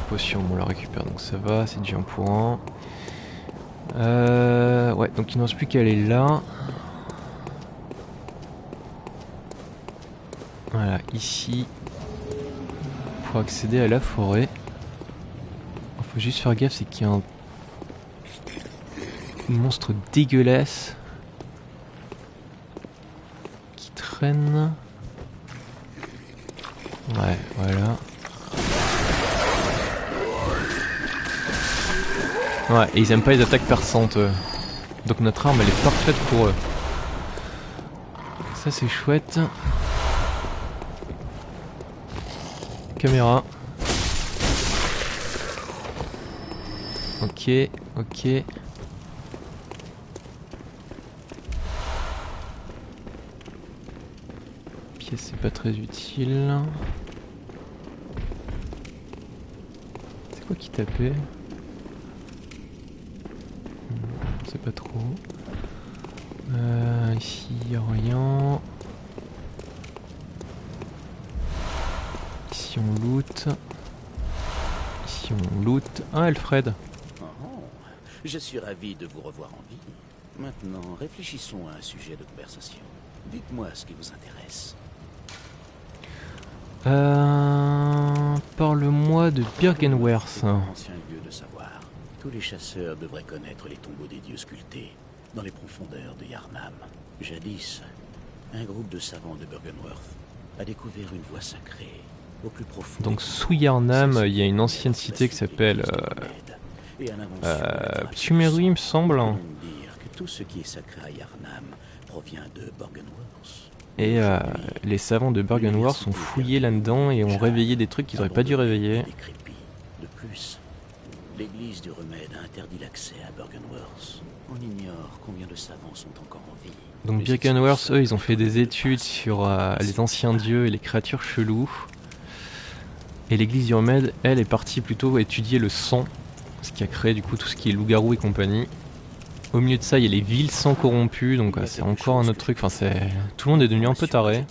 Potion, on la récupère donc ça va, c'est du 1 pour 1. Ouais, donc il ne reste plus qu'à aller là. Voilà, ici. Pour accéder à la forêt. Il faut juste faire gaffe, c'est qu'il y a un monstre dégueulasse qui traîne. Ouais, voilà. Ouais, et ils aiment pas les attaques perçantes. Donc notre arme elle est parfaite pour eux. Ça c'est chouette. Caméra. Ok. Pièce c'est pas très utile. C'est quoi qui tapait? C'est pas trop. Ici y a rien. Ici on loot. si on loot... Ah, Alfred. Oh, je suis ravi de vous revoir en vie. Maintenant, réfléchissons à un sujet de conversation. Dites-moi ce qui vous intéresse. Parle-moi de Byrgenwerth. Ancien lieu de savoir. Tous les chasseurs devraient connaître les tombeaux des dieux sculptés dans les profondeurs de Yharnam. Jadis, un groupe de savants de Byrgenwerth a découvert une voie sacrée au plus profond. Donc sous Yharnam, il y a une ancienne cité qui s'appelle Pthumeru, il me semble. Dire que tout ce qui est sacré à Yharnam provient de Byrgenwerth. Et les savants de Byrgenwerth ont fouillé là-dedans et ont réveillé des trucs qu'ils n'auraient pas dû réveiller. De plus, l'église du remède a interdit l'accès à Byrgenwerth. On ignore combien de savants sont encore en vie. Donc Byrgenwerth, eux, ils ont fait des études sur les anciens dieux et les créatures cheloues. Et l'église du remède, elle, est partie plutôt étudier le sang, ce qui a créé du coup tout ce qui est loup-garou et compagnie. Au milieu de ça, il y a les villes sans corrompus, donc c'est encore un autre truc. Enfin, tout le monde est devenu un peu taré.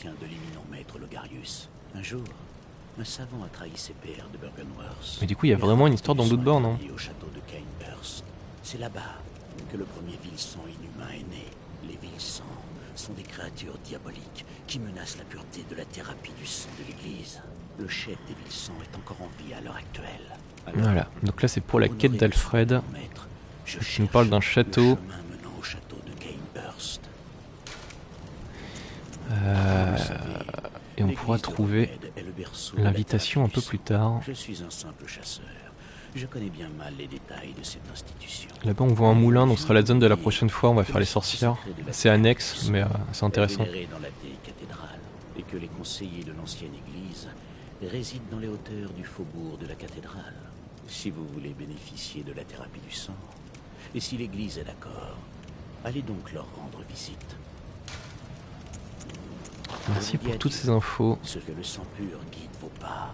Un jour, un savant a trahi ses pairs de Byrgenwerth. Mais du coup, il y a vraiment une histoire dans Bloodborne, hein. Au château de Cainhurst. C'est là-bas que le premier vil-sang inhumain est né. Les vil-sangs sont des créatures diaboliques qui menacent la pureté de la thérapie du sang de l'église. Le chef des vil-sangs est encore en vie à l'heure actuelle. Alors, voilà, donc là c'est pour la quête d'Alfred. Je nous parle d'un château. Et on pourra trouver l'invitation un peu plus tard. Je suis un simple chasseur. Je connais bien mal les détails de cette institution. Là-bas on voit un moulin, donc ce sera la zone de la prochaine fois, on va faire les sorcières. C'est annexe, mais c'est intéressant. Dans la vieille cathédrale, et que les conseillers de l'ancienne église résident dans les hauteurs du faubourg de la cathédrale. Si vous voulez bénéficier de la thérapie du sang, et si l'église est d'accord, allez donc leur rendre visite. Merci pour toutes ces infos. Ce que le sang pur guide vos pas.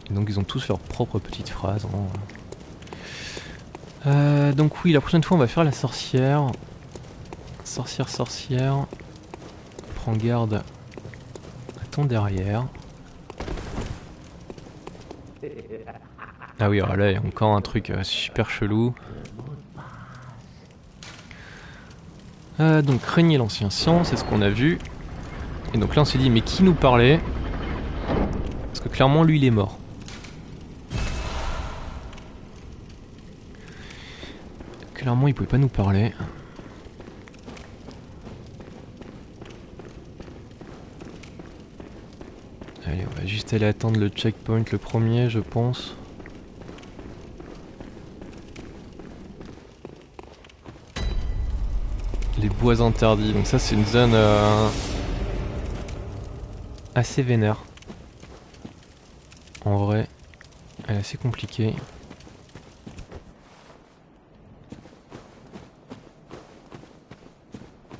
Et donc ils ont tous leurs propres petites phrases. Donc oui, la prochaine fois on va faire la sorcière. Sorcière. Prends garde à ton derrière. Ah oui, alors là il y a encore un truc super chelou. Donc craignez l'ancien sang, c'est ce qu'on a vu. Et donc là on s'est dit mais qui nous parlait? Parce que clairement lui il est mort. Clairement il pouvait pas nous parler. Allez, on va juste aller attendre le checkpoint, le premier je pense. Les bois interdits, donc ça c'est une zone assez vénère. En vrai, elle est assez compliquée.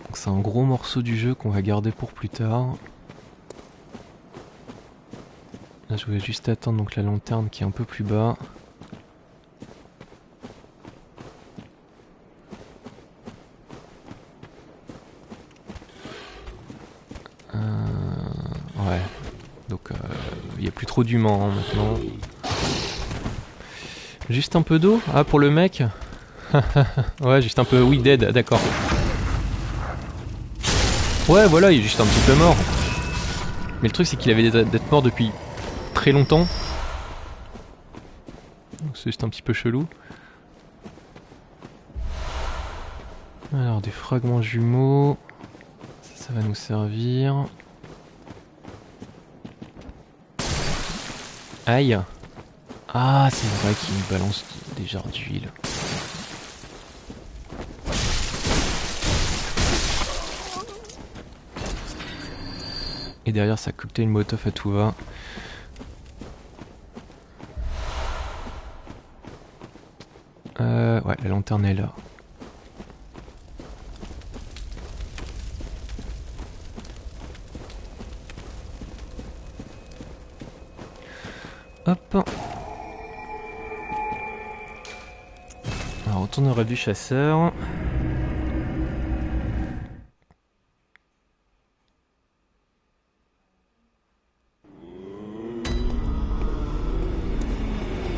Donc c'est un gros morceau du jeu qu'on va garder pour plus tard. Là je voulais juste attendre donc la lanterne qui est un peu plus bas. Ouais, donc il n'y a plus trop d'humains maintenant. Juste un peu d'eau? Ah, pour le mec? Ouais, juste un peu, oui, dead, d'accord. Ouais, voilà, il est juste un petit peu mort. Mais le truc, c'est qu'il avait d'être mort depuis très longtemps. Donc c'est juste un petit peu chelou. Alors, des fragments jumeaux. Ça va nous servir. Aïe. Ah, c'est vrai qu'il me balance des jarres d'huile. Et derrière ça cocktail molotov à tout va. Ouais, la lanterne est là. Hop. Alors, retourne au rêve du chasseur.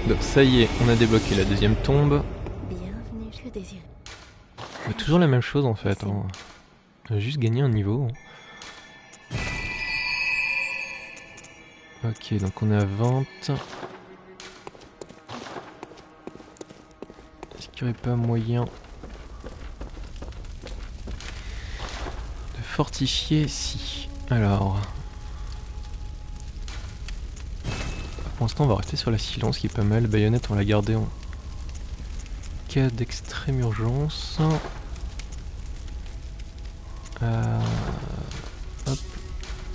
Donc ça y est, on a débloqué la deuxième tombe. Bienvenue, que désir. Toujours la même chose en fait. Hein. On a juste gagné un niveau. Ok, donc on est à 20. Est-ce qu'il n'y aurait pas moyen de fortifier? Si. Alors. Pour l'instant, on va rester sur la silence qui est pas mal. Baïonnette, on l'a gardé en cas d'extrême urgence. Hop.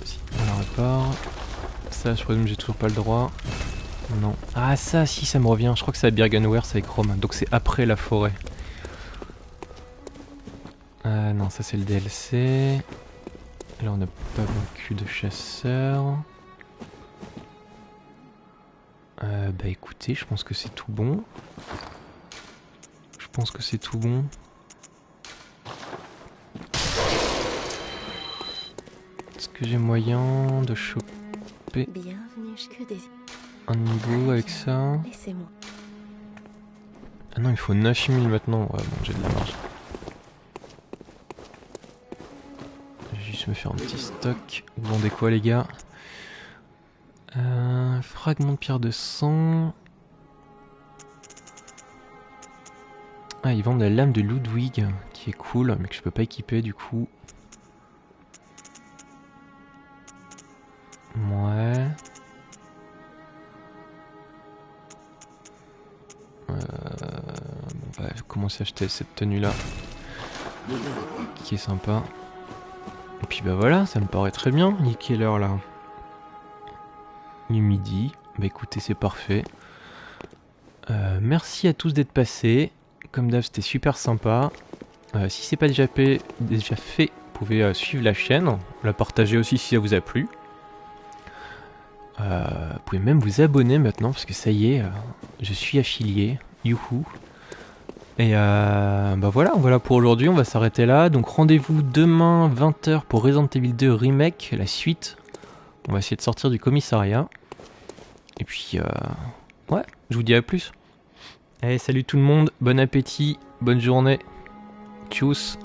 Si, on la répare. Ça, je présume que j'ai toujours pas le droit. Non. Ah, ça, si, ça me revient. Je crois que c'est à Birkenware, c'est avec Rome. Donc c'est après la forêt. Non, ça c'est le DLC. Là, on n'a pas vaincu de chasseurs. Bah écoutez, je pense que c'est tout bon. Je pense que c'est tout bon. Est-ce que j'ai moyen de choper Bienvenue, que désir. un niveau avec ça? Laissez-moi. Ah non, il faut 9000 maintenant. Ouais, bon, j'ai de la marge. Je vais juste me faire un petit stock. Vous vendez quoi, les gars? Fragment de pierre de sang. Ah, ils vendent la lame de Ludwig, qui est cool, mais que je peux pas équiper du coup. Ouais. On va commencer à acheter cette tenue là, qui est sympa. Et puis bah voilà, ça me paraît très bien. Il est quelle heure là? Il est midi. Bah écoutez, c'est parfait. Merci à tous d'être passés. Comme d'hab, c'était super sympa. Si c'est pas déjà fait, vous pouvez suivre la chaîne, la partager aussi si ça vous a plu. Vous pouvez même vous abonner maintenant parce que ça y est, je suis affilié. Youhou. Et bah voilà pour aujourd'hui, on va s'arrêter là. Donc rendez-vous demain 20h pour Resident Evil 2 Remake, la suite. On va essayer de sortir du commissariat. Et puis ouais, je vous dis à plus. Allez, salut tout le monde, bon appétit, bonne journée. Tchuss.